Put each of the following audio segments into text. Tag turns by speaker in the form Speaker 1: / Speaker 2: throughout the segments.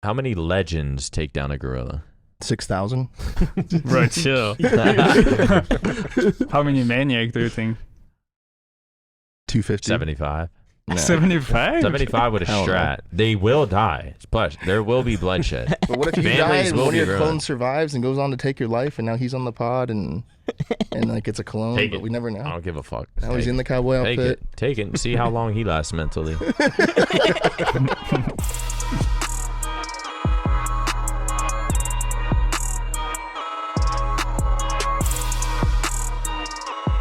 Speaker 1: How many legends take down a gorilla?
Speaker 2: 6,000.
Speaker 3: Bro, chill. How many maniac do you think?
Speaker 2: 250.
Speaker 1: 75.
Speaker 2: No.
Speaker 3: 75?
Speaker 1: 75 with a
Speaker 2: Hell no.
Speaker 1: strat. They will die. Plus, there will be bloodshed.
Speaker 2: But what if you die
Speaker 1: Families
Speaker 2: and
Speaker 1: will
Speaker 2: one of
Speaker 1: be
Speaker 2: your
Speaker 1: ruined.
Speaker 2: clones survives and goes on to take your life, and now he's on the pod and like it's a clone,
Speaker 1: Take
Speaker 2: but
Speaker 1: it.
Speaker 2: we never
Speaker 1: I
Speaker 2: know.
Speaker 1: don't give a fuck.
Speaker 2: Now he's in the cowboy
Speaker 1: Take
Speaker 2: outfit.
Speaker 1: it. Take it and see how long he lasts mentally.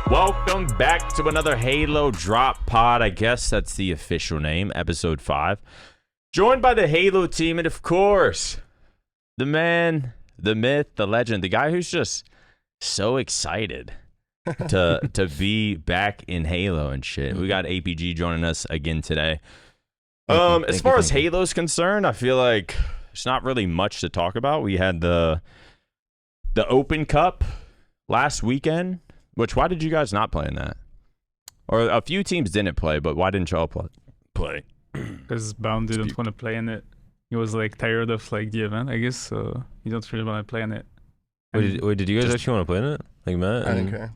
Speaker 1: Welcome back to another Halo Drop Pod. I guess that's the official name, episode 5. Joined by the Halo team, and of course, the man, the myth, the legend, the guy who's just so excited to be back in Halo and shit. We got APG joining us again today. As far as Halo's concerned, I feel like there's not really much to talk about. We had the Open Cup last weekend. Why did you guys not play in that? Or a few teams didn't play, but why didn't y'all play?
Speaker 3: Because Bound didn't want to play in it. He was like tired of like the event, I guess. So he don't really want to play in it.
Speaker 4: Wait, did you guys actually want to play in it? Like Matt?
Speaker 2: I didn't care.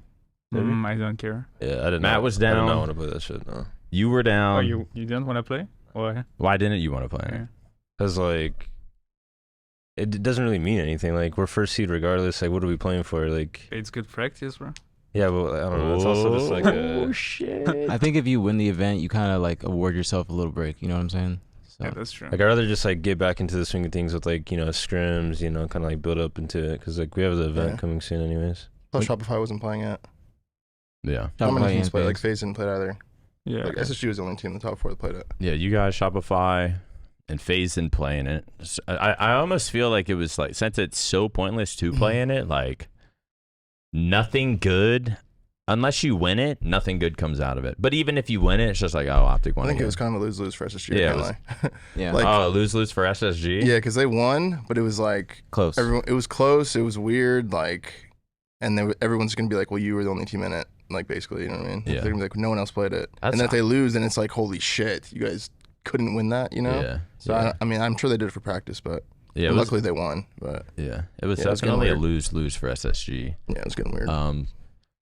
Speaker 3: I don't care.
Speaker 4: Yeah, I didn't.
Speaker 1: Matt was down.
Speaker 4: I did not want to play that shit. No,
Speaker 1: You were down.
Speaker 3: Oh, you didn't want to play? Why?
Speaker 1: Why didn't you want to play in it?
Speaker 4: because like it doesn't really mean anything. Like we're first seed regardless. Like what are we playing for? Like
Speaker 3: It's good practice, bro.
Speaker 4: yeah, but I don't know. It's also just like
Speaker 1: Oh,
Speaker 4: a,
Speaker 1: shit.
Speaker 5: I think if you win the event, you kind of like award yourself a little break. You know what I'm saying? So
Speaker 3: Yeah, that's true.
Speaker 4: like I'd rather just like get back into the swing of things with like scrims. Kind of like build up into it because like we have the event
Speaker 2: Yeah.
Speaker 4: coming soon anyways.
Speaker 2: Plus, Shopify wasn't playing it.
Speaker 1: Yeah.
Speaker 2: How
Speaker 5: Shopify
Speaker 2: many teams
Speaker 5: and
Speaker 2: played? Like
Speaker 5: FaZe.
Speaker 2: FaZe didn't play it either.
Speaker 3: Yeah.
Speaker 2: Like SSG was the only team in the top 4 that played it.
Speaker 1: Yeah, you guys, Shopify and FaZe didn't play in it. I almost feel like it was like, since it's so pointless to play in it, like nothing good, unless you win it, nothing good comes out of it. But even if you win it, it's just like, oh, OpTic won
Speaker 2: I think
Speaker 1: again.
Speaker 2: it was kind of a lose-lose for SSG.
Speaker 1: Yeah,
Speaker 2: I
Speaker 1: it
Speaker 2: can't lie.
Speaker 5: yeah,
Speaker 2: like-
Speaker 1: Oh, lose for SSG?
Speaker 2: Yeah, because they won, but it was like
Speaker 5: close.
Speaker 2: everyone. It was close. It was weird. Like, and everyone's gonna be like, "Well, you were the only team in it." Like, basically, you know what I mean?
Speaker 1: Yeah.
Speaker 2: They're gonna be like, "No one else played it."
Speaker 1: That's-
Speaker 2: and then if they lose, then it's like, "Holy shit, you guys couldn't win that," you know?
Speaker 1: Yeah.
Speaker 2: So
Speaker 1: yeah.
Speaker 2: I mean, I'm sure they did it for practice, but
Speaker 1: Yeah, it was,
Speaker 2: luckily they won. But
Speaker 1: yeah, it was
Speaker 2: Yeah, it was
Speaker 1: definitely a
Speaker 2: getting
Speaker 1: lose for SSG.
Speaker 2: yeah, it was getting weird.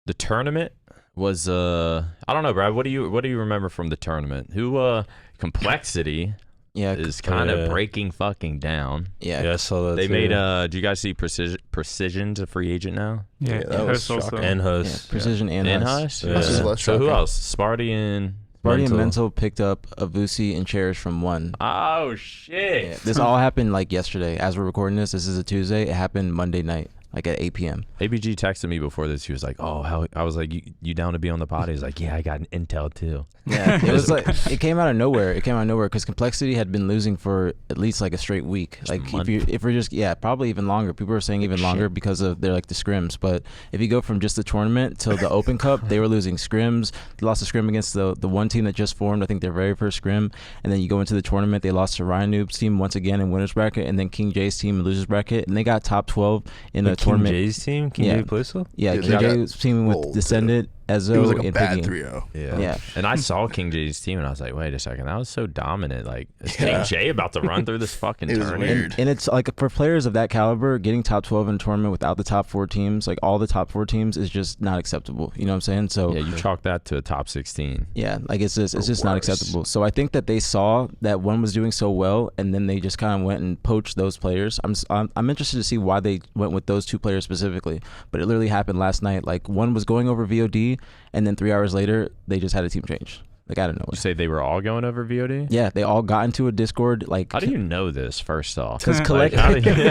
Speaker 1: The tournament was I don't know, Brad. What do you remember from the tournament? Who Complexity
Speaker 5: yeah,
Speaker 1: is kind of
Speaker 4: yeah.
Speaker 1: breaking fucking down.
Speaker 5: yeah.
Speaker 4: Yeah, I saw that.
Speaker 1: They
Speaker 4: too.
Speaker 1: made do you guys see Precision's a free agent now?
Speaker 3: Yeah,
Speaker 2: Yeah, that was
Speaker 3: Hurst also.
Speaker 2: shocking.
Speaker 4: and
Speaker 5: yeah,
Speaker 4: Hus.
Speaker 5: Precision and
Speaker 1: And
Speaker 5: Hus.
Speaker 1: Hush?
Speaker 4: Yeah.
Speaker 2: This is less
Speaker 1: So who
Speaker 2: shocking.
Speaker 1: else? Sparty and
Speaker 5: Barty and
Speaker 4: Mental.
Speaker 5: Mental picked up Avusi and Cherish from 1.
Speaker 1: oh shit.
Speaker 5: Yeah, this all happened like yesterday. As we're recording this is a Tuesday. It happened Monday night, like at 8 p.m.
Speaker 1: ABG texted me before this. He was like, "Oh, hell!" I was like, "You down to be on the pod?" He's like, "Yeah, I got an intel too."
Speaker 5: Yeah, it was like it came out of nowhere. It came out of nowhere because Complexity had been losing for at least like a straight week.
Speaker 1: Just
Speaker 5: Like
Speaker 1: a
Speaker 5: if we're just probably even longer. People were saying even longer because of their like the scrims. But if you go from just the tournament till the Open Cup, they were losing scrims. They lost a scrim against the one team that just formed. I think their very first scrim. And then you go into the tournament, they lost to Ryan Noob's team once again in winners bracket, and then King J's team in losers bracket, and they got top 12 in the
Speaker 4: King
Speaker 5: tournament.
Speaker 4: J's team. King
Speaker 5: Yeah.
Speaker 4: J plays still?
Speaker 5: Yeah,
Speaker 2: Yeah,
Speaker 5: King
Speaker 2: they got
Speaker 5: J's team with
Speaker 2: rolled,
Speaker 5: Descendant, Ezo,
Speaker 2: it was like a
Speaker 5: and
Speaker 2: bad
Speaker 5: Piggy.
Speaker 2: 3-0.
Speaker 5: Yeah.
Speaker 1: And I saw King J's team, and I was like, "Wait a second, that was so dominant. Like, is
Speaker 2: Yeah.
Speaker 1: King J about to run through this fucking
Speaker 2: It was
Speaker 1: tournament?"
Speaker 2: weird.
Speaker 5: And it's like for players of that caliber, getting top 12 in a tournament without the top 4 teams, like all the top 4 teams, is just not acceptable. You know what I'm saying? So
Speaker 1: Yeah, you chalk that to a top 16.
Speaker 5: yeah, like it's just not
Speaker 1: worse.
Speaker 5: acceptable. So I think that they saw that one was doing so well, and then they just kind of went and poached those players. I'm interested to see why they went with those 2 players specifically. But it literally happened last night. Like one was going over VOD, and then 3 hours later they just had a team change. Like out of nowhere.
Speaker 1: You say they were all going over VOD?
Speaker 5: Yeah, they all got into a Discord. Like
Speaker 1: How do you know this? First off,
Speaker 5: Because
Speaker 1: like,
Speaker 5: collect,
Speaker 1: how do you,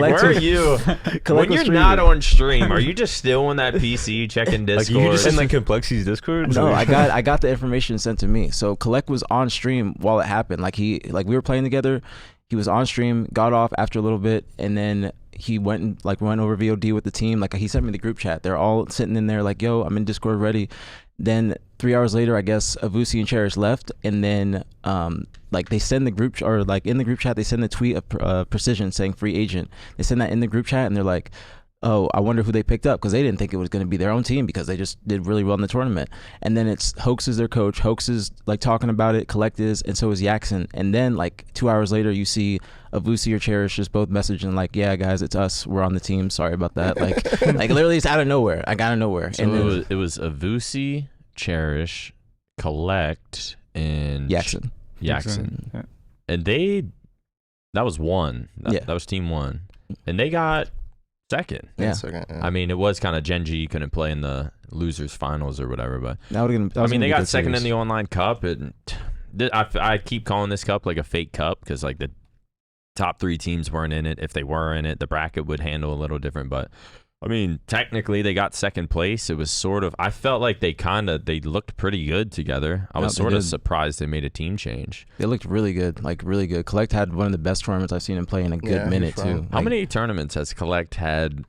Speaker 1: like, where are you? When you're not on stream, are you just still on that PC checking Discord?
Speaker 4: Like you just in like Complexity's Discord?
Speaker 5: No, I got the information sent to me. So Collect was on stream while it happened. Like we were playing together. He was on stream, got off after a little bit, and then he went over VOD with the team. Like he sent me the group chat. They're all sitting in there like, "Yo, I'm in Discord ready." Then 3 hours later, I guess Avusi and Cherish left, and then like they send the group in the group chat they send the tweet of Precision saying free agent. They send that in the group chat, and they're like, oh, I wonder who they picked up, because they didn't think it was going to be their own team because they just did really well in the tournament. And then it's Hoax is their coach. Hoax is like talking about it. Collect is, and so is Yaxon. And then like 2 hours later, you see Avusi or Cherish just both messaging like, yeah, guys, it's us. We're on the team. Sorry about that. Like, like literally, it's out of nowhere. I got out of nowhere.
Speaker 1: So
Speaker 5: and then
Speaker 1: it was Avusi, Cherish, Collect, and
Speaker 5: Yaxon.
Speaker 3: Yeah.
Speaker 1: And that was one.
Speaker 5: Yeah.
Speaker 1: That was team one. And they got second.
Speaker 5: Yeah.
Speaker 2: Second, yeah.
Speaker 1: I mean, it was kind of Genji couldn't play in the losers finals or whatever, but they got second in the online cup. And I keep calling this cup like a fake cup because like the top 3 teams weren't in it. If they were in it, the bracket would handle a little different. But I mean, technically they got second place. It was sort of, I felt like they looked pretty good together. I was sort of surprised they made a team change.
Speaker 5: They looked really good, like really good. Collect had one of the best tournaments I've seen him play in a good minute too.
Speaker 1: How many tournaments has Collect had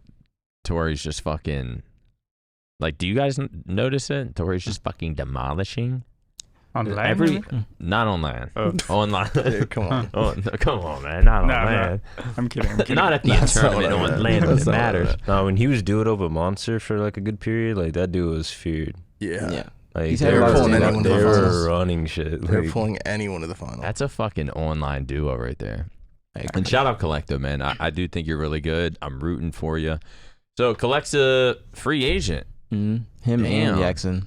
Speaker 1: to where he's just fucking, like, do you guys notice it? To where he's just fucking demolishing?
Speaker 3: Online?
Speaker 1: Not online.
Speaker 3: Oh.
Speaker 1: Online.
Speaker 2: Yeah, come on.
Speaker 1: Oh, no, come on, man. Not
Speaker 3: No,
Speaker 1: online.
Speaker 3: I'm kidding.
Speaker 1: Not at the tournament on land when it matters.
Speaker 4: No, when he was doing over Monster for like a good period, like that dude was feared.
Speaker 2: Yeah.
Speaker 4: Like
Speaker 5: He's
Speaker 4: they
Speaker 5: had a lot of stand-up
Speaker 4: they
Speaker 2: performances.
Speaker 4: were running shit.
Speaker 2: They're
Speaker 4: Like,
Speaker 2: pulling anyone to the final.
Speaker 1: That's a fucking online duo right there. And shout out Collecto, man. I do think you're really good. I'm rooting for you. So Collect's a free agent.
Speaker 5: Him
Speaker 1: Damn.
Speaker 5: and Yaxon.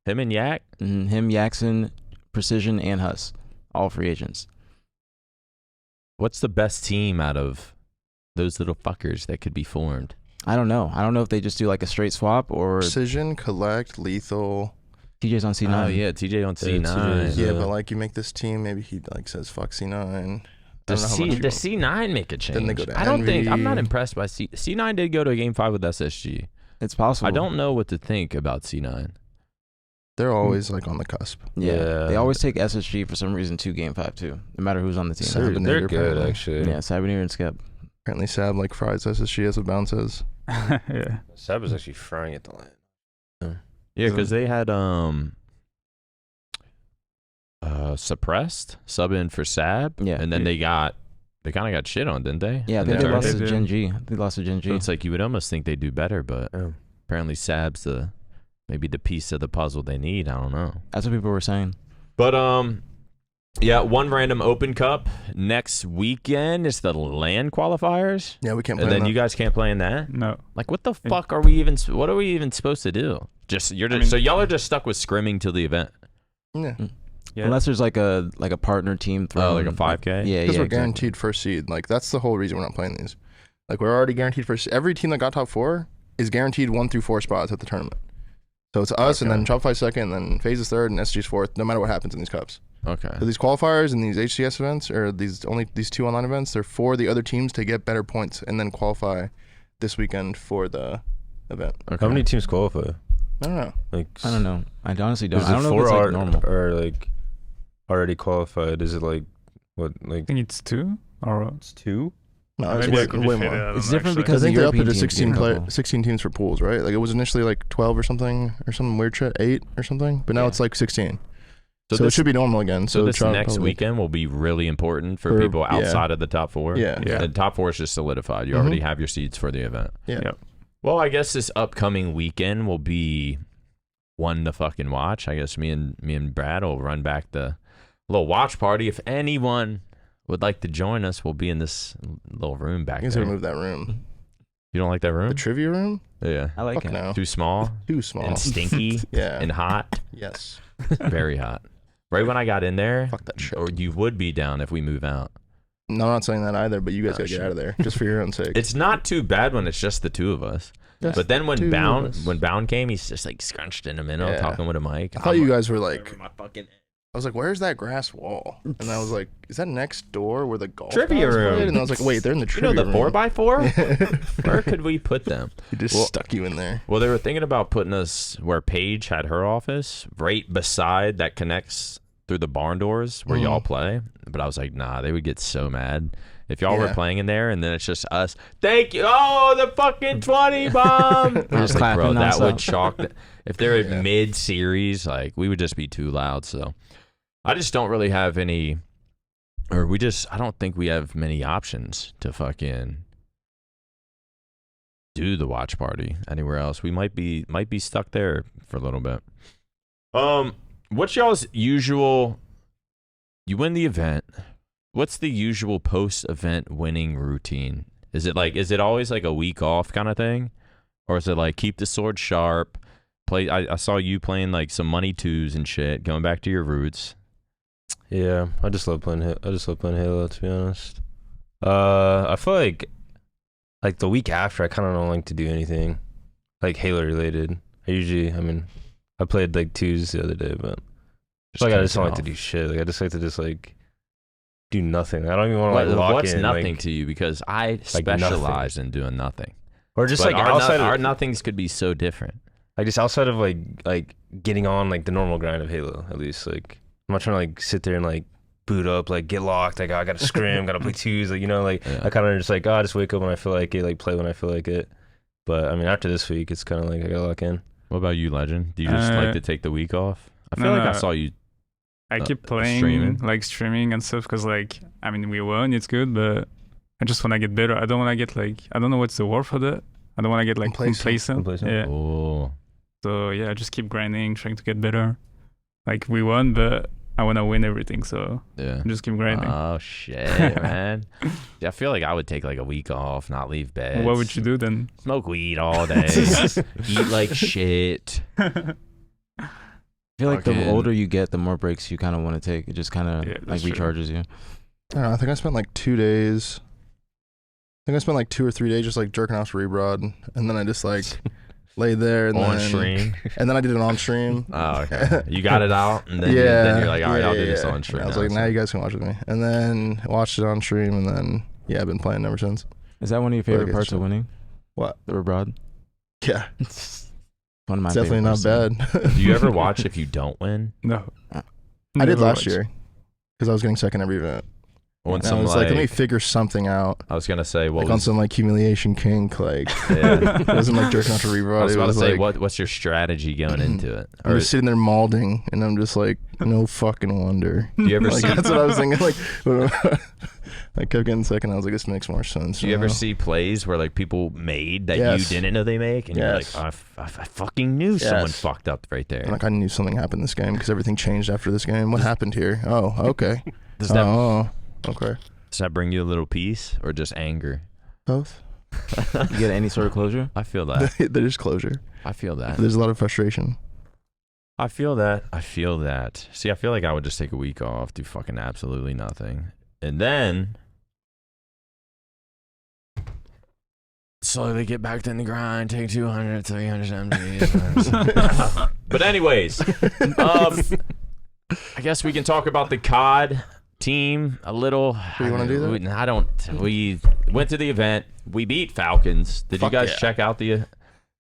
Speaker 1: Him and Yak?
Speaker 5: Him, Yaxon, Precision, and Huss. All free agents.
Speaker 1: What's the best team out of those little fuckers that could be formed?
Speaker 5: I don't know. I don't know if they just do like a straight swap or
Speaker 2: Precision, Collect, Lethal.
Speaker 5: TJ's on C9.
Speaker 1: Oh, yeah. TJ on
Speaker 4: Yeah,
Speaker 1: C9.
Speaker 4: TJ's,
Speaker 2: Yeah, but like you make this team, maybe he like says fuck C9.
Speaker 1: Does
Speaker 2: I don't know how much
Speaker 1: does C9 make a change?
Speaker 2: Then they go to
Speaker 1: I don't think. I'm not
Speaker 2: Envy.
Speaker 1: impressed by C9 did go to a game 5 with SSG.
Speaker 5: It's possible.
Speaker 1: I don't know what to think about C9.
Speaker 2: They're always like on the cusp.
Speaker 5: Yeah. They always take SSG for some reason to game 5 too, no matter who's on the team.
Speaker 2: Sure.
Speaker 4: they're good
Speaker 2: apparently.
Speaker 4: actually.
Speaker 5: Yeah, Sabanir and Skep.
Speaker 2: Apparently Sab like fries SSG as what Bounce says.
Speaker 3: Yeah.
Speaker 4: Sab was actually frying at the line.
Speaker 1: Yeah, because they had suppressed sub in for Sab.
Speaker 5: Yeah.
Speaker 1: And then they kind of got shit on, didn't they?
Speaker 5: Yeah, I
Speaker 1: In
Speaker 5: think
Speaker 1: the
Speaker 5: they lost
Speaker 1: tournament?
Speaker 5: to
Speaker 3: did.
Speaker 5: Gen G. They lost to Gen G.
Speaker 1: So it's like you would almost think they do better, but apparently Sab's maybe the piece of the puzzle they need. I don't know.
Speaker 5: That's what people were saying.
Speaker 1: But yeah, one random Open Cup next weekend is the LAN qualifiers,
Speaker 2: Yeah, we can't play
Speaker 1: and then
Speaker 2: that.
Speaker 1: you guys can't play in that.
Speaker 3: No.
Speaker 1: Like, what the fuck are we even? What are we even supposed to do? So y'all are just stuck with scrimming till the event.
Speaker 2: Yeah.
Speaker 3: Yeah.
Speaker 5: Unless there's like a partner team thrown.
Speaker 1: Oh, like a 5K?
Speaker 5: Yeah,
Speaker 2: Because
Speaker 5: yeah.
Speaker 2: we're
Speaker 5: exactly.
Speaker 2: guaranteed first seed. Like that's the whole reason we're not playing these. Like we're already guaranteed first. Every team that got top 4 is guaranteed 1 through 4 spots at the tournament. So it's us, and then Shopify second, and then FaZe is third, and SG's fourth. No matter what happens in these cups.
Speaker 1: Okay.
Speaker 2: So these qualifiers and these HCS events, or these 2 online events, they're for the other teams to get better points and then qualify this weekend for the event.
Speaker 1: Okay.
Speaker 4: How many teams qualify?
Speaker 2: I don't know.
Speaker 4: Like
Speaker 5: I don't know. I honestly don't.
Speaker 4: Is
Speaker 5: I
Speaker 4: it
Speaker 5: don't know if
Speaker 4: 4
Speaker 5: it's like
Speaker 4: are,
Speaker 5: normal.
Speaker 4: are like already qualified? Is it like what like
Speaker 3: I think it's 2 or
Speaker 4: it's 2?
Speaker 2: No, it's
Speaker 3: maybe I
Speaker 2: way,
Speaker 3: could be
Speaker 2: way
Speaker 3: faded.
Speaker 2: more.
Speaker 3: I don't
Speaker 5: It's
Speaker 3: know,
Speaker 5: different
Speaker 3: actually.
Speaker 2: I
Speaker 5: because
Speaker 2: think
Speaker 5: the
Speaker 2: they upped it
Speaker 5: European
Speaker 2: to
Speaker 5: teams
Speaker 2: 16
Speaker 5: get a couple.
Speaker 2: 16 teams for pools, right? Like it was initially like 12 or something, or some weird shit, 8 or something, but now
Speaker 5: Yeah.
Speaker 2: it's like 16. So
Speaker 1: this
Speaker 2: it should be normal again.
Speaker 1: So this
Speaker 2: try-
Speaker 1: next
Speaker 2: probably-
Speaker 1: weekend will be really important for
Speaker 2: For-
Speaker 1: people
Speaker 2: yeah.
Speaker 1: outside of the top 4.
Speaker 2: Yeah.
Speaker 3: Yeah.
Speaker 1: The top 4 is just solidified. You
Speaker 2: Mhm.
Speaker 1: already have your seeds for the event.
Speaker 2: Yeah.
Speaker 3: Yep.
Speaker 1: Well, I guess this upcoming weekend will be one to fucking watch. I guess me and Brad will run back the little watch party. If anyone would like to join us, we'll be in this little room back
Speaker 2: You guys
Speaker 1: there.
Speaker 2: gotta move that room.
Speaker 1: You don't like that room?
Speaker 2: The trivia room?
Speaker 1: Yeah.
Speaker 5: I like
Speaker 2: Fuck
Speaker 5: it.
Speaker 2: no.
Speaker 1: Too small
Speaker 2: Too small.
Speaker 1: and stinky
Speaker 2: Yeah.
Speaker 1: and hot.
Speaker 2: Yes.
Speaker 1: Very hot. Right when I got in there,
Speaker 2: Fuck that shit.
Speaker 1: or you would be down if we move out.
Speaker 2: No, I'm not saying that either, but you guys
Speaker 1: Oh,
Speaker 2: gotta
Speaker 1: shit.
Speaker 2: get out of there just for your own sake.
Speaker 1: It's not too bad when it's just the 2 of us.
Speaker 2: Just
Speaker 1: But then
Speaker 2: two
Speaker 1: when
Speaker 2: of
Speaker 1: Bound
Speaker 2: us.
Speaker 1: came, he's just like scrunched in the middle,
Speaker 2: Yeah.
Speaker 1: talking with a mic.
Speaker 2: I thought you guys were like,
Speaker 1: my fucking
Speaker 2: I was like, where's that grass wall? And I was like, is that next door where the golf
Speaker 1: Trivia
Speaker 2: guys
Speaker 1: room.
Speaker 2: played? And I was like, wait, they're in the
Speaker 1: You know
Speaker 2: trivia
Speaker 1: the
Speaker 2: room.
Speaker 1: 4x4? Where could we put them?
Speaker 2: He just
Speaker 1: Well-
Speaker 2: stuck you in there.
Speaker 1: Well, they were thinking about putting us where Paige had her office, right beside that connects through the barn doors where y'all play. But I was like, nah, they would get so mad if y'all were
Speaker 2: Yeah.
Speaker 1: playing in there, and then it's just us. Thank you. Oh, the fucking 20 bomb. I was like, bro,
Speaker 5: clapping
Speaker 1: that would
Speaker 5: nonstop.
Speaker 1: shock. If they're
Speaker 2: Yeah.
Speaker 1: mid-series, like we would just be too loud. So I just don't really have any, or I don't think we have many options to fucking do the watch party anywhere else. We might be stuck there for a little bit. What's y'all's usual? You win the event. What's the usual post-event winning routine? Is it always like a week off kind of thing, or is it like keep the sword sharp? Play. I saw you playing like some money twos and shit, going back to your roots.
Speaker 4: Yeah, I just love playing Halo, to be honest. I feel like the week after, I kind of don't like to do anything like Halo related. I played like twos the other day, but I just don't like to do shit. Like I just like to like do nothing. I don't even want to like lock
Speaker 1: what's
Speaker 4: in.
Speaker 1: nothing
Speaker 4: like,
Speaker 1: to you? Because I
Speaker 4: like
Speaker 1: specialize in doing nothing.
Speaker 4: Or just
Speaker 1: But
Speaker 4: like outside
Speaker 1: our
Speaker 4: of
Speaker 1: nothings could be so different.
Speaker 4: like just outside of like getting on like the normal grind of Halo. At least like I'm not trying to like sit there and like boot up, like get locked, like I gotta scrim, gotta play twos, like like
Speaker 1: Yeah.
Speaker 4: I kind of just like I just wake up when I feel like it, like play when I feel like it. But I mean after this week, it's kind of like I gotta lock in.
Speaker 1: What about you, Legend? Do you just like to take the week off? I feel
Speaker 3: No,
Speaker 1: like I
Speaker 3: no.
Speaker 1: saw you.
Speaker 3: I keep playing, streaming and stuff, because we won, it's good, but I just want to get better. I don't want to get I don't know what's the word for that. I don't want to get complacent. Yeah.
Speaker 1: Oh,
Speaker 3: So yeah, I just keep grinding, trying to get better. Like we won, but I want to win everything, so
Speaker 1: yeah.
Speaker 3: I just keep grinding.
Speaker 1: Oh shit, man. Yeah, I feel like I would take like a week off, not leave bed.
Speaker 3: What would you do then?
Speaker 1: Smoke weed all day, eat like shit.
Speaker 5: I feel like the older you get, the more breaks you kind of want to take. It just kind of like
Speaker 3: true.
Speaker 5: recharges you.
Speaker 2: I don't know. I think I spent like 2 days. I think I spent like 2 or 3 days just like jerking off to Rebrod, and then I just like laid there and
Speaker 1: On
Speaker 2: then
Speaker 1: stream.
Speaker 2: and then I did it on stream.
Speaker 1: Oh, okay. You got it out, and then,
Speaker 2: Yeah,
Speaker 1: you're like, all right, I'll do this
Speaker 2: yeah.
Speaker 1: on stream.
Speaker 2: And I was like, now you guys can watch with me, and then watched it on stream, and then I've been playing ever since.
Speaker 5: Is that one of your favorite
Speaker 2: Like,
Speaker 5: parts of winning?
Speaker 2: What?
Speaker 5: The Rebrod?
Speaker 2: Yeah,
Speaker 5: One of my
Speaker 2: definitely not
Speaker 5: favorite
Speaker 2: bad.
Speaker 1: Do you ever watch if you don't win?
Speaker 3: No.
Speaker 2: I did
Speaker 3: Never
Speaker 2: last
Speaker 3: watched.
Speaker 2: year because I was getting second every event.
Speaker 1: When
Speaker 2: And I
Speaker 1: some
Speaker 2: was like, let me figure something out.
Speaker 1: I was gonna say, what
Speaker 2: Like on
Speaker 1: was?
Speaker 2: some like humiliation kink, like
Speaker 1: Yeah.
Speaker 2: it wasn't like jerking off to Rebrod.
Speaker 1: I was
Speaker 2: It
Speaker 1: about to
Speaker 2: was
Speaker 1: say,
Speaker 2: like
Speaker 1: what's your strategy going into it?
Speaker 2: I'm
Speaker 1: Or
Speaker 2: just sitting there malding, and I'm just like, no fucking wonder.
Speaker 1: do you ever
Speaker 2: Like
Speaker 1: see?
Speaker 2: that's what I was thinking. Like I kept getting second. I was like, this makes more sense.
Speaker 1: Do you ever
Speaker 2: now.
Speaker 1: see plays where like people made that
Speaker 2: Yes.
Speaker 1: you didn't know they make, and you're like,
Speaker 2: Yes.
Speaker 1: oh, I fucking knew someone
Speaker 2: Yes.
Speaker 1: fucked up right there.
Speaker 2: Like I knew something happened this game because everything changed after this game. What happened here? Oh, okay.
Speaker 1: Does that
Speaker 2: Okay.
Speaker 1: does that bring you a little peace or just anger?
Speaker 2: Both.
Speaker 5: You get any sort of closure?
Speaker 1: I feel that.
Speaker 2: There's closure.
Speaker 1: I feel that.
Speaker 2: There's a lot of frustration.
Speaker 1: I feel that. I feel that. See, I feel like I would just take a week off, do fucking absolutely nothing, and then slowly get back in the grind, take 200, 300 MGs. But anyways, I guess we can talk about the COD team a little.
Speaker 2: Do you wanna do that?
Speaker 1: I don't. We went to the event. We beat Falcons. Did
Speaker 2: Fuck
Speaker 1: you guys
Speaker 2: yeah.
Speaker 1: check out the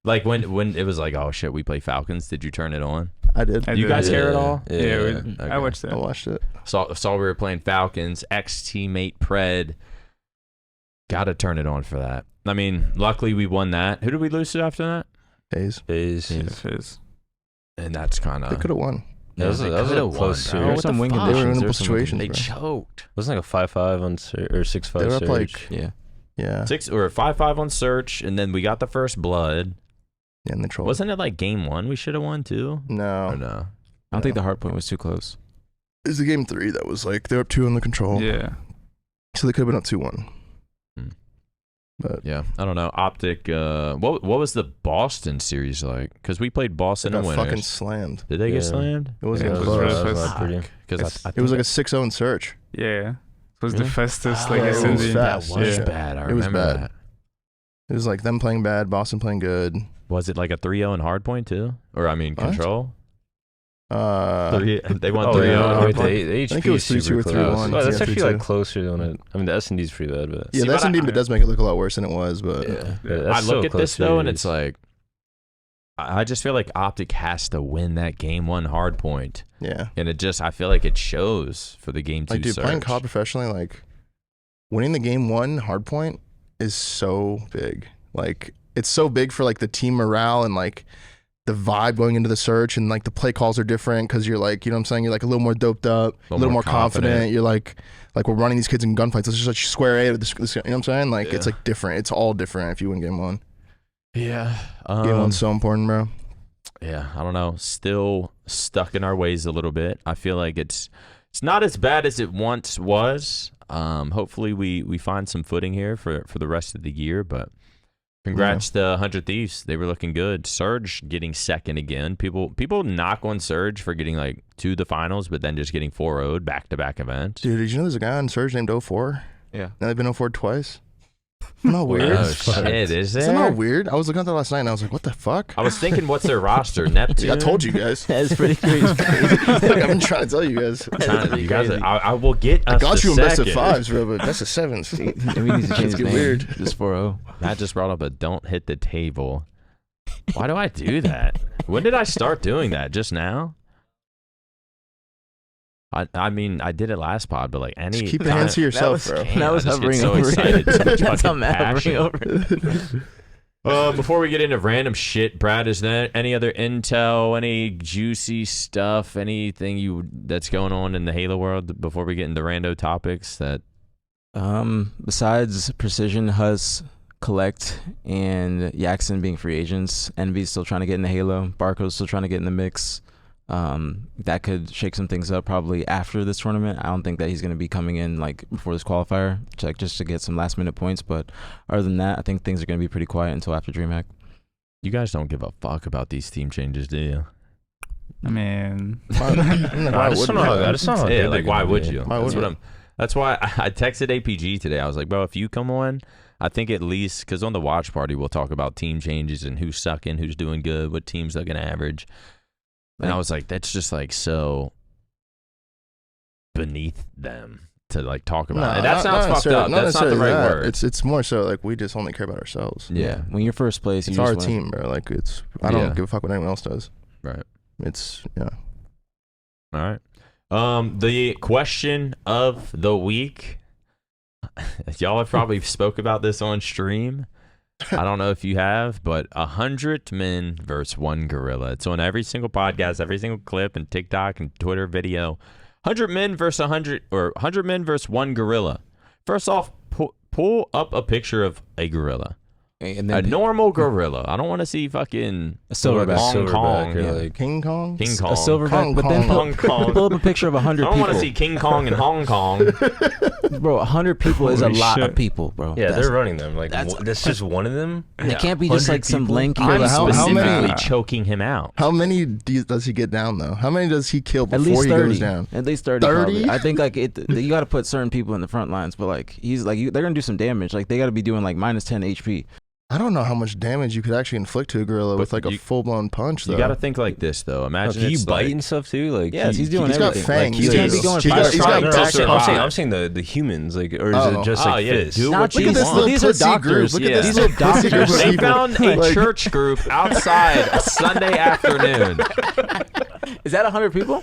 Speaker 1: like when it was like, oh shit, we play Falcons? Did you turn it on?
Speaker 2: I did.
Speaker 3: I
Speaker 1: You
Speaker 3: did.
Speaker 1: guys care at all?
Speaker 3: Yeah,
Speaker 1: Okay.
Speaker 3: I watched that.
Speaker 2: I watched it.
Speaker 1: Saw we were playing Falcons. Ex-teammate Pred. Gotta turn it on for that. I mean, luckily we won that. Who did we lose to after that?
Speaker 2: Days.
Speaker 1: And that's kind
Speaker 2: They
Speaker 1: of.
Speaker 2: could have won.
Speaker 4: That was a close
Speaker 1: bro.
Speaker 4: series.
Speaker 5: There
Speaker 1: What
Speaker 5: were some
Speaker 1: the
Speaker 5: win
Speaker 1: fuck?
Speaker 2: They were in
Speaker 5: conditions.
Speaker 2: winnable
Speaker 5: There were some win
Speaker 2: situations.
Speaker 1: They
Speaker 2: bro.
Speaker 1: choked.
Speaker 4: Wasn't like a 5-5 on or 6-5
Speaker 2: They were up
Speaker 4: surge.
Speaker 2: like
Speaker 5: Yeah.
Speaker 2: yeah.
Speaker 1: 5-5 on search, and then we got the first blood.
Speaker 2: Yeah, and they trolled.
Speaker 1: Wasn't it like game 1 we should have won too?
Speaker 2: No.
Speaker 1: Or no?
Speaker 5: I don't think the hard point was too close.
Speaker 2: It was the game 3 that was like they were up 2 on the control.
Speaker 3: Yeah.
Speaker 2: So they could have been up 2-1.
Speaker 1: Hmm.
Speaker 2: But
Speaker 1: Yeah, I don't know. OpTic. What was the Boston series like? Because we played
Speaker 2: they
Speaker 1: Boston
Speaker 2: got
Speaker 1: and
Speaker 2: fucking
Speaker 1: winners.
Speaker 2: slammed.
Speaker 1: Did they get
Speaker 4: Yeah.
Speaker 1: slammed?
Speaker 2: It wasn't
Speaker 3: Yeah,
Speaker 2: even
Speaker 3: it was
Speaker 2: close.
Speaker 3: really
Speaker 4: That was
Speaker 3: fast.
Speaker 4: pretty.
Speaker 1: Because
Speaker 2: It was like a 6-0 in search.
Speaker 3: Yeah. It was
Speaker 1: Really?
Speaker 3: the fastest
Speaker 2: Yeah, it was
Speaker 3: SND.
Speaker 2: fast.
Speaker 1: That was
Speaker 3: Yeah.
Speaker 1: bad. I
Speaker 2: It was
Speaker 1: remember
Speaker 2: bad.
Speaker 1: that.
Speaker 2: It was like them playing bad, Boston playing good.
Speaker 1: Was it like a 3-0 in hardpoint too? Or I mean,
Speaker 2: What?
Speaker 1: control? They won
Speaker 4: Oh
Speaker 1: 3-0
Speaker 4: yeah,
Speaker 1: in
Speaker 4: no, wait,
Speaker 1: hardpoint?
Speaker 2: I think it was 3-2 or 3-1.
Speaker 4: Oh, that's
Speaker 2: Yeah,
Speaker 4: actually
Speaker 2: 3-2.
Speaker 4: like closer than it. I mean, the S&D's pretty bad, but
Speaker 2: Yeah,
Speaker 1: See,
Speaker 2: the
Speaker 1: but
Speaker 2: S&D does make it look a lot worse than it was, but
Speaker 1: Yeah.
Speaker 4: that's
Speaker 1: I
Speaker 4: still
Speaker 1: look
Speaker 4: a
Speaker 1: at
Speaker 4: close
Speaker 1: this though, and it's
Speaker 4: series.
Speaker 1: like, I just feel like OpTic has to win that game 1 hardpoint,
Speaker 2: yeah.
Speaker 1: and I feel like it shows for the game 2
Speaker 2: Like, dude,
Speaker 1: surge.
Speaker 2: playing COD professionally, like, winning the game 1 hardpoint is so big. Like, it's so big for, like, the team morale and, like, the vibe going into the search, and, like, the play calls are different because you're, like, you know what I'm saying? You're, like, a little more doped up, a little more confident. You're, like, we're running these kids in gunfights. It's just, like, square A of this, you know what I'm saying? Like, it's, like, different. It's all different if you win game 1.
Speaker 1: Yeah.
Speaker 2: Game one's so important, bro.
Speaker 1: Yeah, I don't know. Still stuck in our ways a little bit. I feel like it's not as bad as it once was. Hopefully we find some footing here for the rest of the year. But congrats to 100 Thieves. They were looking good. Surge getting second again. People knock on Surge for getting like to the finals, but then just getting 4-0'd back-to-back events.
Speaker 2: Dude, did you know there's a guy on Surge named 04?
Speaker 5: Yeah.
Speaker 2: Now they've been 04 twice. Isn't that weird?
Speaker 1: Oh, shit, is
Speaker 2: Isn't
Speaker 1: there?
Speaker 2: that weird? I was looking at that last night and I was like, what the fuck?
Speaker 1: I was thinking, what's their roster? Neptune?
Speaker 2: I told you guys.
Speaker 5: That's pretty crazy.
Speaker 2: Like, I've been trying to tell you guys.
Speaker 1: You guys I will get us
Speaker 2: I got you a best of
Speaker 1: second.
Speaker 2: fives, bro, but best of sevens.
Speaker 5: And we need to change his
Speaker 2: get
Speaker 5: name.
Speaker 2: weird.
Speaker 5: Just 4-0.
Speaker 1: Matt just brought up a don't hit the table. Why do I do that? When did I start doing that? Just now? I mean, I did it last pod, but like any
Speaker 2: Just keep the hands to yourself,
Speaker 5: that was,
Speaker 2: bro.
Speaker 5: That was
Speaker 1: I just get
Speaker 5: hovering
Speaker 1: so
Speaker 5: over.
Speaker 1: excited. Such
Speaker 5: That's how
Speaker 1: fucking
Speaker 5: Matt
Speaker 1: passion.
Speaker 5: hovering over.
Speaker 1: Before we get into random shit, Brad, is there any other intel, any juicy stuff, anything that's going on in the Halo world before we get into rando topics that?
Speaker 5: Besides Precision, Huss, Collect, and Yaxon being free agents, Envy's still trying to get into Halo. Barco's still trying to get in the mix. That could shake some things up probably after this tournament. I don't think that he's going to be coming in like before this qualifier, just to get some last minute points. But other than that, I think things are going to be pretty quiet until after DreamHack.
Speaker 1: You guys don't give a fuck about these team changes, do you?
Speaker 3: I mean,
Speaker 2: Why would you?
Speaker 1: Why would you?
Speaker 2: Why would you?
Speaker 1: That's why I texted APG today. I was like, bro, if you come on, I think at least, because on the watch party, we'll talk about team changes and who's sucking, who's doing good, what teams are going to average. And I was like, that's just like so beneath them to like talk about. And that sounds fucked up. That's not the right word.
Speaker 2: It's more so like we just only care about ourselves.
Speaker 5: Yeah. When you're first place,
Speaker 2: It's our team, bro. Like I don't give a fuck what anyone else does.
Speaker 1: Right.
Speaker 2: It's yeah.
Speaker 1: All right. The question of the week. Y'all have probably spoke about this on stream. I don't know if you have, but 100 men versus one gorilla. It's on every single podcast, every single clip, and TikTok and Twitter video. 100 men versus 100 men versus one gorilla. First off, pull up a picture of a gorilla.
Speaker 5: And
Speaker 1: a normal gorilla. I don't want to see fucking
Speaker 5: a silverback.
Speaker 1: Hong Kong.
Speaker 5: Yeah.
Speaker 2: Like King Kong?
Speaker 1: King Kong.
Speaker 5: A silverback. But then pull up a picture of 100 people.
Speaker 1: I don't want to see King Kong in Hong Kong.
Speaker 5: Bro, 100 people is a
Speaker 3: Holy
Speaker 5: lot
Speaker 3: shit.
Speaker 5: of people, bro.
Speaker 4: Yeah, they're running them. Like
Speaker 5: that's-
Speaker 4: that's just one of them.
Speaker 5: And it can't be just like some lanky.
Speaker 1: I'm
Speaker 2: how
Speaker 1: specifically
Speaker 2: many-
Speaker 1: choking him out.
Speaker 2: How many does he get down though? How many does he kill
Speaker 5: At
Speaker 2: before
Speaker 5: least
Speaker 2: he
Speaker 5: 30.
Speaker 2: goes down?
Speaker 5: At least 30.
Speaker 2: 30?
Speaker 5: Probably. I think like you got to put certain people in the front lines, but like he's like they're gonna do some damage. Like they got to be doing like minus 10 HP.
Speaker 2: I don't know how much damage you could actually inflict to a gorilla with like a full blown punch though.
Speaker 1: You got to think like this though. Imagine
Speaker 4: Can you
Speaker 1: it's
Speaker 4: bite
Speaker 1: like,
Speaker 4: and stuff too? Like
Speaker 5: Yes, he's doing
Speaker 2: he's got
Speaker 5: everything.
Speaker 2: fangs.
Speaker 5: Like, he can't be
Speaker 2: He's
Speaker 5: going
Speaker 2: got-
Speaker 5: 5
Speaker 2: he's got
Speaker 5: strikes.
Speaker 1: No, no,
Speaker 2: back-
Speaker 1: no,
Speaker 4: I'm saying the humans, like, or is
Speaker 2: Oh.
Speaker 4: it just
Speaker 1: Oh,
Speaker 4: like
Speaker 1: yeah,
Speaker 4: fists?
Speaker 1: do
Speaker 5: Not
Speaker 1: what
Speaker 5: these.
Speaker 1: you
Speaker 2: this
Speaker 1: want.
Speaker 2: little
Speaker 5: These are
Speaker 2: pussy group.
Speaker 5: doctors.
Speaker 2: Look at
Speaker 1: Yeah.
Speaker 2: this
Speaker 5: These
Speaker 2: little
Speaker 5: are
Speaker 2: pussy group
Speaker 5: doctors.
Speaker 2: of
Speaker 1: They
Speaker 2: people.
Speaker 1: found a
Speaker 2: Like-
Speaker 1: church group outside a Sunday afternoon.
Speaker 5: Is that 100 people?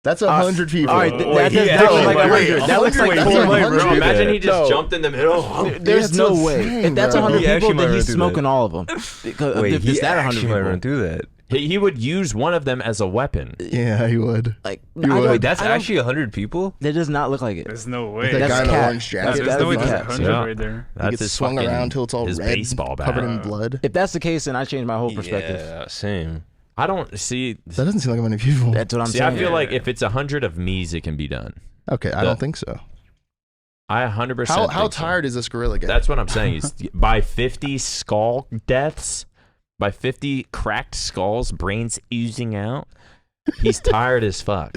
Speaker 2: That's 100 people.
Speaker 5: All right, that does
Speaker 1: yeah,
Speaker 5: not look like
Speaker 1: wait,
Speaker 5: 100. That looks like
Speaker 2: wait,
Speaker 5: that's
Speaker 2: wait,
Speaker 5: 100.
Speaker 1: Bro, imagine he just
Speaker 5: No.
Speaker 1: jumped in the middle.
Speaker 5: There's
Speaker 2: Yeah,
Speaker 5: no
Speaker 2: it's
Speaker 5: way.
Speaker 2: insane,
Speaker 5: If that's
Speaker 2: bro.
Speaker 5: 100
Speaker 4: He actually
Speaker 5: people,
Speaker 4: might
Speaker 5: then
Speaker 4: run
Speaker 5: he's
Speaker 4: through
Speaker 5: smoking
Speaker 4: that.
Speaker 5: all of them. Because
Speaker 4: Wait,
Speaker 5: if
Speaker 4: he
Speaker 5: it's that 100
Speaker 4: actually might
Speaker 5: people,
Speaker 4: run through that.
Speaker 1: He would use one of them as a weapon.
Speaker 2: Yeah, he would.
Speaker 5: like
Speaker 2: You
Speaker 5: I
Speaker 2: would.
Speaker 5: don't-
Speaker 4: Wait, that's
Speaker 5: I don't-
Speaker 4: actually 100 people?
Speaker 5: That does not look like it.
Speaker 3: there's no way.
Speaker 2: That
Speaker 5: That's
Speaker 2: guy in the
Speaker 5: cap.
Speaker 2: orange jacket.
Speaker 5: That's
Speaker 3: There's
Speaker 5: gotta
Speaker 3: no way
Speaker 5: be
Speaker 3: there's
Speaker 5: cap.
Speaker 3: 100
Speaker 1: Yeah.
Speaker 3: right there.
Speaker 2: He
Speaker 1: That's
Speaker 2: gets
Speaker 1: his
Speaker 2: swung
Speaker 1: fucking-
Speaker 2: around until it's all
Speaker 1: his
Speaker 2: red,
Speaker 1: baseball bat.
Speaker 2: covered in blood.
Speaker 5: If that's the case, then I change my whole perspective.
Speaker 4: Yeah, same.
Speaker 1: I don't see.
Speaker 2: That doesn't seem like many people.
Speaker 5: That's what I'm
Speaker 1: See,
Speaker 5: saying.
Speaker 1: I feel like if it's 100 of me's, it can be done.
Speaker 2: Okay, I don't think so.
Speaker 1: I 100%.
Speaker 2: How
Speaker 1: think so.
Speaker 2: tired is this gorilla getting?
Speaker 1: That's what I'm saying. Is by 50 skull deaths, by 50 cracked skulls, brains oozing out, he's tired as fuck.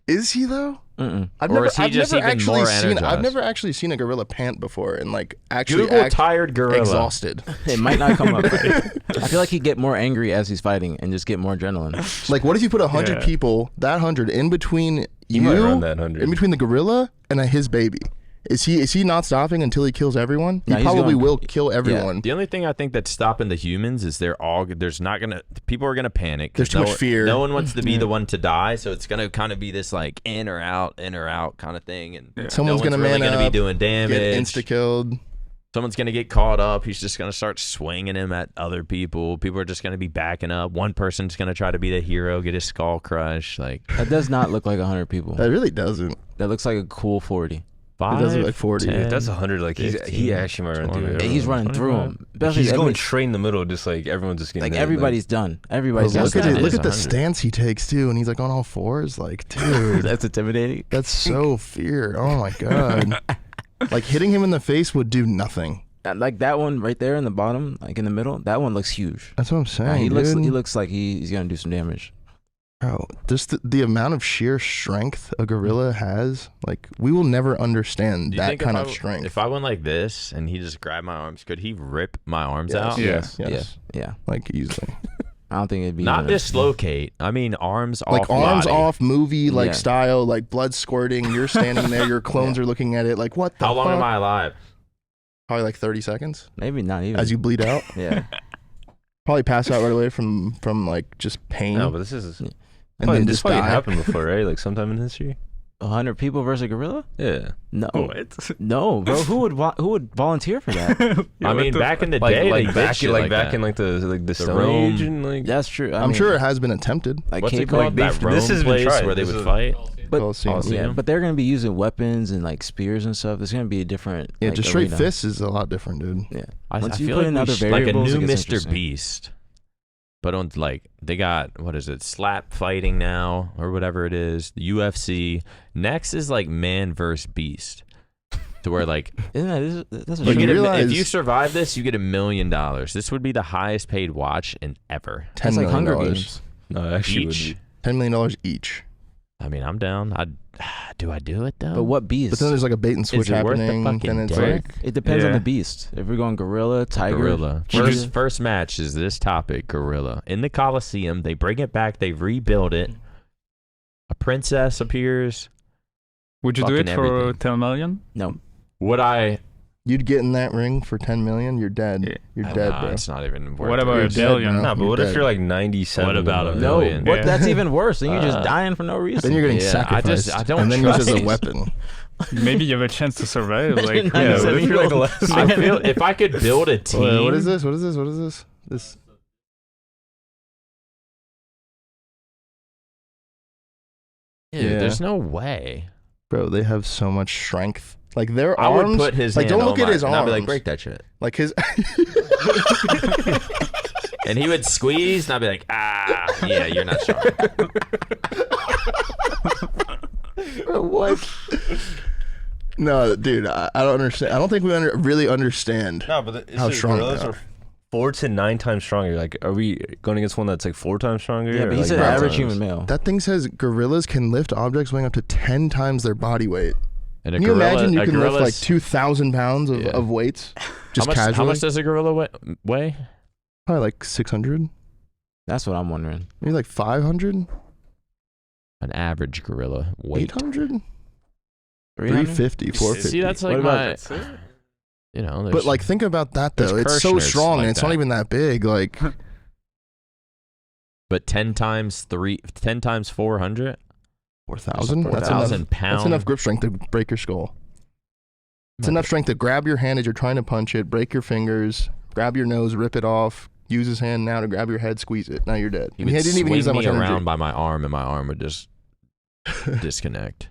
Speaker 2: Is he though?
Speaker 5: Mm-mm.
Speaker 1: Or is he just even
Speaker 2: actually
Speaker 1: more
Speaker 2: seen. I've
Speaker 1: energized?
Speaker 2: never actually seen a gorilla pant before and like actually
Speaker 1: Google tired gorilla.
Speaker 2: exhausted.
Speaker 5: It might not come up. I feel like he'd get more angry as he's fighting and just get more adrenaline.
Speaker 2: Like, what if you put 100
Speaker 3: Yeah.
Speaker 2: people, that 100 in between
Speaker 4: You might run
Speaker 2: you,
Speaker 4: that 100.
Speaker 2: in between the gorilla and his baby? Is he not stopping until he kills everyone? He
Speaker 5: No, he's
Speaker 2: probably
Speaker 5: going-
Speaker 2: will kill everyone.
Speaker 1: The only thing I think that's stopping the humans is there's not gonna, people are gonna panic. 'cause
Speaker 2: There's too much fear.
Speaker 1: No one wants to be the one to die, so it's gonna kind of be this like in or out kind of thing, and
Speaker 2: Someone's
Speaker 1: no
Speaker 2: gonna
Speaker 1: one's really
Speaker 2: man
Speaker 1: gonna be
Speaker 2: up,
Speaker 1: doing damage.
Speaker 2: Get insta killed.
Speaker 1: Someone's gonna get caught up. He's just gonna start swinging him at other people. People are just gonna be backing up. One person's gonna try to be the hero, get his skull crushed. Like
Speaker 5: That does not look like 100 people.
Speaker 2: That really doesn't.
Speaker 5: That looks like a cool 40.
Speaker 1: 5,
Speaker 2: does look like 40.
Speaker 1: 10,
Speaker 4: If that's 100, like he
Speaker 1: 15,
Speaker 4: actually might run through
Speaker 1: 20.
Speaker 4: it.
Speaker 5: And he's running through them. Especially
Speaker 4: He's going straight in the middle, just like everyone's just getting
Speaker 5: like everybody's done. Everybody's
Speaker 2: Look
Speaker 5: done.
Speaker 2: at the stance he takes too, and he's like on all fours. Like, dude,
Speaker 5: That's intimidating.
Speaker 2: that's so fear. Oh my god. Like hitting him in the face would do nothing.
Speaker 5: Like that one right there in the bottom, like in the middle, that one looks huge.
Speaker 2: That's what I'm saying.
Speaker 5: He
Speaker 2: dude.
Speaker 5: looks like he's gonna do some damage.
Speaker 2: Bro, just the amount of sheer strength a gorilla has, like we will never understand
Speaker 1: Do you
Speaker 2: that
Speaker 1: think
Speaker 2: kind
Speaker 1: if
Speaker 2: of strength.
Speaker 1: If I went like this and he just grabbed my arms, could he rip my arms out?
Speaker 2: Yes.
Speaker 5: Yeah.
Speaker 2: Like easily.
Speaker 5: I don't think it'd be
Speaker 1: Not
Speaker 5: even-
Speaker 1: dislocate. I mean arms off.
Speaker 2: Like arms
Speaker 1: body.
Speaker 2: off movie like
Speaker 5: Yeah.
Speaker 2: style, like blood squirting, you're standing there, your clones are looking at it like what the
Speaker 1: How long
Speaker 2: fuck?
Speaker 1: am I alive?
Speaker 2: Probably like 30 seconds
Speaker 5: Maybe not even.
Speaker 2: as you bleed out.
Speaker 5: Yeah.
Speaker 2: Probably pass out right away from like just pain.
Speaker 4: No, but this is.
Speaker 2: and then
Speaker 4: This
Speaker 2: just
Speaker 4: probably
Speaker 2: die.
Speaker 4: happened before, right? Like sometime in history.
Speaker 5: 100 people versus a gorilla?
Speaker 4: Yeah.
Speaker 5: No.
Speaker 3: What?
Speaker 5: No, bro. Who would volunteer for that?
Speaker 1: I mean, back in the
Speaker 4: Like
Speaker 1: day, they did
Speaker 4: back
Speaker 1: shit
Speaker 4: like back
Speaker 1: that.
Speaker 4: in like the Stone
Speaker 1: Rome-
Speaker 4: Age and like.
Speaker 5: That's true. I
Speaker 2: I'm
Speaker 5: mean,
Speaker 2: sure it has been attempted.
Speaker 5: like
Speaker 1: What's it
Speaker 5: caveman-
Speaker 1: called? That Rome
Speaker 4: this has been
Speaker 1: place
Speaker 4: tried.
Speaker 1: where they
Speaker 4: This
Speaker 1: would
Speaker 4: is-
Speaker 1: fight.
Speaker 5: But
Speaker 2: Colosseum.
Speaker 5: yeah, but they're gonna be using weapons and like spears and stuff. It's gonna be a different.
Speaker 2: Yeah,
Speaker 5: like,
Speaker 2: just straight
Speaker 5: arena.
Speaker 2: fists is a lot different, dude.
Speaker 5: Yeah.
Speaker 1: I
Speaker 5: Once you
Speaker 1: feel
Speaker 5: put
Speaker 1: like
Speaker 5: in
Speaker 1: we
Speaker 5: other
Speaker 1: should- like a
Speaker 5: variables,
Speaker 1: new
Speaker 5: it gets
Speaker 1: Mr.
Speaker 5: interesting.
Speaker 1: Beast. But on like they got what is it? Slap fighting now or whatever it is. The UFC. Next is like man versus beast. To where like
Speaker 5: Isn't that's
Speaker 2: Like,
Speaker 5: what
Speaker 2: you
Speaker 1: if
Speaker 2: realize-
Speaker 1: you survive this, you get $1 million. This would be the highest paid watch in ever.
Speaker 2: $10
Speaker 5: like
Speaker 2: million.
Speaker 5: Hunger Games.
Speaker 4: No, actually,
Speaker 1: Each.
Speaker 4: would
Speaker 2: $10 million each.
Speaker 1: I mean, I'm down. Do I do it though?
Speaker 5: But what beast?
Speaker 2: But then there's like a bait and switch
Speaker 1: it worth the
Speaker 2: happening.
Speaker 1: fucking
Speaker 2: Then it's
Speaker 1: dough?
Speaker 2: like
Speaker 5: It depends on
Speaker 3: Yeah.
Speaker 5: the beast. If we're going gorilla, tiger,
Speaker 1: Gorilla.
Speaker 5: cheetah.
Speaker 1: First match is this topic, gorilla. In the Coliseum, they bring it back, they rebuild it. A princess appears.
Speaker 3: Would you do it
Speaker 1: Fucking
Speaker 3: for
Speaker 1: everything.
Speaker 3: 10 million?
Speaker 5: No.
Speaker 1: Would I?
Speaker 2: you'd get in that ring for 10 million, you're dead.
Speaker 3: Yeah.
Speaker 2: You're dead,
Speaker 1: Nah,
Speaker 2: bro.
Speaker 1: it's not even worth
Speaker 3: What
Speaker 1: it.
Speaker 3: about
Speaker 2: You're
Speaker 3: a
Speaker 2: dead,
Speaker 3: billion?
Speaker 2: bro.
Speaker 4: No, but
Speaker 2: You're
Speaker 4: what if
Speaker 2: dead.
Speaker 4: you're like 97?
Speaker 1: What about a
Speaker 4: million?
Speaker 5: No,
Speaker 1: million?
Speaker 5: what?
Speaker 3: Yeah.
Speaker 5: That's even worse. Then you're just
Speaker 1: Uh,
Speaker 5: dying for no reason.
Speaker 2: Then you're getting
Speaker 1: Yeah,
Speaker 2: sacrificed.
Speaker 1: I don't
Speaker 2: and then used as a
Speaker 1: trust-
Speaker 2: weapon.
Speaker 3: Maybe you have a chance to survive. Like,
Speaker 5: Imagine
Speaker 3: yeah,
Speaker 5: what
Speaker 3: what
Speaker 5: if
Speaker 3: if
Speaker 5: you're
Speaker 3: you're
Speaker 5: like
Speaker 3: like
Speaker 1: I feel if I could build a team.
Speaker 2: Wait, what is this? What is this? What is this? This.
Speaker 1: Dude,
Speaker 2: Yeah.
Speaker 1: there's no way.
Speaker 2: Bro, they have so much strength. Like their
Speaker 1: I
Speaker 2: arms.
Speaker 1: would put his
Speaker 2: like
Speaker 1: hand
Speaker 2: don't look
Speaker 1: on
Speaker 2: at
Speaker 1: my-
Speaker 2: his
Speaker 1: and I'd
Speaker 2: arms.
Speaker 1: be like, break that shit.
Speaker 2: Like his.
Speaker 1: And he would squeeze, and I'd be like, yeah, you're not strong.
Speaker 2: Bro, what? No, dude, I don't understand. I don't think we really understand.
Speaker 4: No, but
Speaker 2: How strong
Speaker 4: gorillas
Speaker 2: they
Speaker 4: are 4 to 9 times stronger. Like, are we going against one that's like 4 times stronger?
Speaker 5: Yeah,
Speaker 4: or
Speaker 5: but he
Speaker 4: like
Speaker 5: said
Speaker 4: 9
Speaker 5: average
Speaker 4: times?
Speaker 5: human male.
Speaker 2: That thing says gorillas can lift objects weighing up to 10 times their body weight.
Speaker 1: And a
Speaker 2: Can you
Speaker 1: gorilla,
Speaker 2: imagine you
Speaker 1: a
Speaker 2: can lift like
Speaker 1: gorilla's-
Speaker 2: 2,000 pounds of,
Speaker 1: Yeah.
Speaker 2: of weights just
Speaker 1: how much,
Speaker 2: casually?
Speaker 1: How much does a gorilla weigh?
Speaker 2: Probably like 600,
Speaker 5: That's what I'm wondering.
Speaker 2: maybe like 500,
Speaker 1: An average gorilla weight.
Speaker 2: 800,
Speaker 5: 300?
Speaker 2: 350, 450.
Speaker 1: See, that's like
Speaker 5: What about
Speaker 1: my. You know,
Speaker 2: But
Speaker 1: there's-
Speaker 2: like, think about that though.
Speaker 1: there's
Speaker 2: It's so
Speaker 1: Kirschners
Speaker 2: strong
Speaker 1: like
Speaker 2: and it's
Speaker 1: that.
Speaker 2: not even that big. Like,
Speaker 1: but 10 times 400,
Speaker 2: 4,000. That's
Speaker 1: 4,000
Speaker 2: enough.
Speaker 1: pounds.
Speaker 2: That's enough grip strength to break your skull. It's enough strength to grab your hand as you're trying to punch it, break your fingers, grab your nose, rip it off. Use his hand now to grab your head, squeeze it. Now you're dead.
Speaker 1: He
Speaker 2: And
Speaker 1: would
Speaker 2: didn't even use that
Speaker 1: swing
Speaker 2: much
Speaker 1: me
Speaker 2: energy.
Speaker 1: around by my arm, and my arm would just disconnect.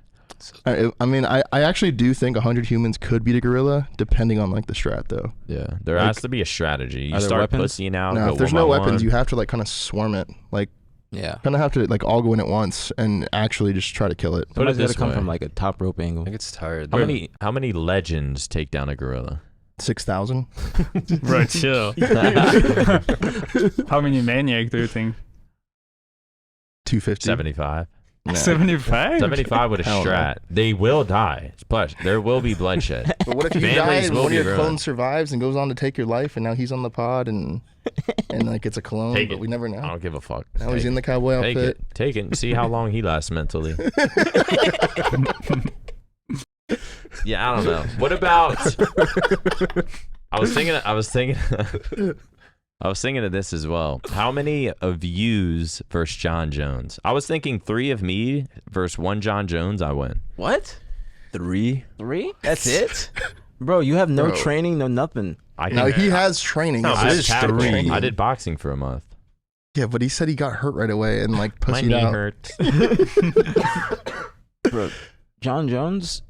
Speaker 2: I mean, I actually do think 100 humans could beat a gorilla, depending on like the strat though.
Speaker 1: Yeah, there
Speaker 2: Like-
Speaker 1: has to be a strategy. You
Speaker 5: Are there
Speaker 1: start
Speaker 5: weapons?
Speaker 1: pussying out.
Speaker 2: Now,
Speaker 1: go
Speaker 2: if there's
Speaker 1: one
Speaker 2: no
Speaker 1: by
Speaker 2: weapons,
Speaker 1: one.
Speaker 2: you have to like kind of swarm it. Like,
Speaker 5: Yeah.
Speaker 2: kind of have to like all go in at once and actually just try to kill it.
Speaker 1: Put it
Speaker 5: Somebody's got to
Speaker 1: this
Speaker 5: come
Speaker 1: way.
Speaker 5: from like a top rope angle.
Speaker 4: I get tired.
Speaker 1: How many legends take down a gorilla?
Speaker 2: 6,000.
Speaker 3: Bro, chill. How many maniac do you think?
Speaker 2: 250.
Speaker 1: 75.
Speaker 2: Nah.
Speaker 3: 75?
Speaker 1: 75 with a
Speaker 2: Hell no.
Speaker 1: strat. They will die. Plus, there will be bloodshed.
Speaker 2: But what if you die
Speaker 1: Families
Speaker 2: and
Speaker 1: will
Speaker 2: one of
Speaker 1: be
Speaker 2: your
Speaker 1: ruined.
Speaker 2: clones survives and goes on to take your life, and now he's on the pod and like it's a clone,
Speaker 1: Take
Speaker 2: but
Speaker 1: it.
Speaker 2: we never
Speaker 1: I
Speaker 2: know.
Speaker 1: don't give a fuck.
Speaker 2: Now he's
Speaker 1: Take
Speaker 2: in the cowboy
Speaker 1: Take
Speaker 2: outfit.
Speaker 1: it. Take it and see how long he lasts mentally. Yeah, I don't know. What about? I was thinking of this as well. How many of yous versus John Jones? I was thinking 3 of me versus 1 John Jones. I win.
Speaker 5: What?
Speaker 4: 3?
Speaker 5: 3? That's it? Bro, you have no
Speaker 2: Bro.
Speaker 5: training, no nothing.
Speaker 1: I
Speaker 2: Now he has training.
Speaker 4: No,
Speaker 2: It's
Speaker 1: I
Speaker 4: but
Speaker 1: did
Speaker 2: just
Speaker 4: it's
Speaker 1: tactical.
Speaker 4: 3.
Speaker 1: I did boxing for a month.
Speaker 2: Yeah, but he said he got hurt right away and like
Speaker 1: My
Speaker 2: pussied
Speaker 1: knee
Speaker 2: out.
Speaker 1: hurt.
Speaker 5: Bro, John Jones,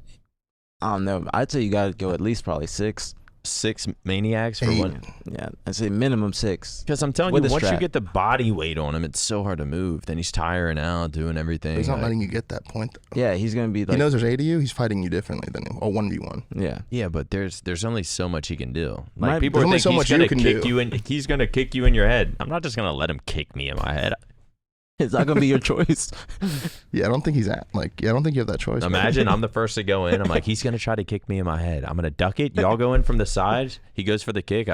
Speaker 5: I don't know. I'd say you got to go at least probably 6.
Speaker 1: 6 maniacs for
Speaker 2: 8.
Speaker 1: one.
Speaker 5: Yeah, I say minimum 6.
Speaker 1: Because I'm telling
Speaker 5: With
Speaker 1: you,
Speaker 5: a
Speaker 1: once you
Speaker 5: strap.
Speaker 1: get the body weight on him, it's so hard to move. Then he's tiring out, doing everything.
Speaker 2: He's not
Speaker 1: like-
Speaker 2: letting you get that point, though.
Speaker 5: Yeah, he's gonna be like.
Speaker 2: He knows there's 8 of you. He's fighting you differently than a 1v1.
Speaker 5: Yeah.
Speaker 1: Yeah, but there's only so much he can do.
Speaker 5: Might-
Speaker 1: Like people
Speaker 2: There's only
Speaker 1: think
Speaker 2: so
Speaker 1: he's
Speaker 2: much you
Speaker 1: gonna
Speaker 2: can
Speaker 1: kick
Speaker 2: do.
Speaker 1: you in. He's gonna kick you in your head. I'm not just gonna let him kick me in my head.
Speaker 5: It's not gonna be your choice.
Speaker 2: Yeah, I don't think he's at I don't think you have that choice.
Speaker 1: Imagine I'm the first to go in. I'm like, he's gonna try to kick me in my head. I'm gonna duck it. Y'all go in from the sides. He goes for the kick.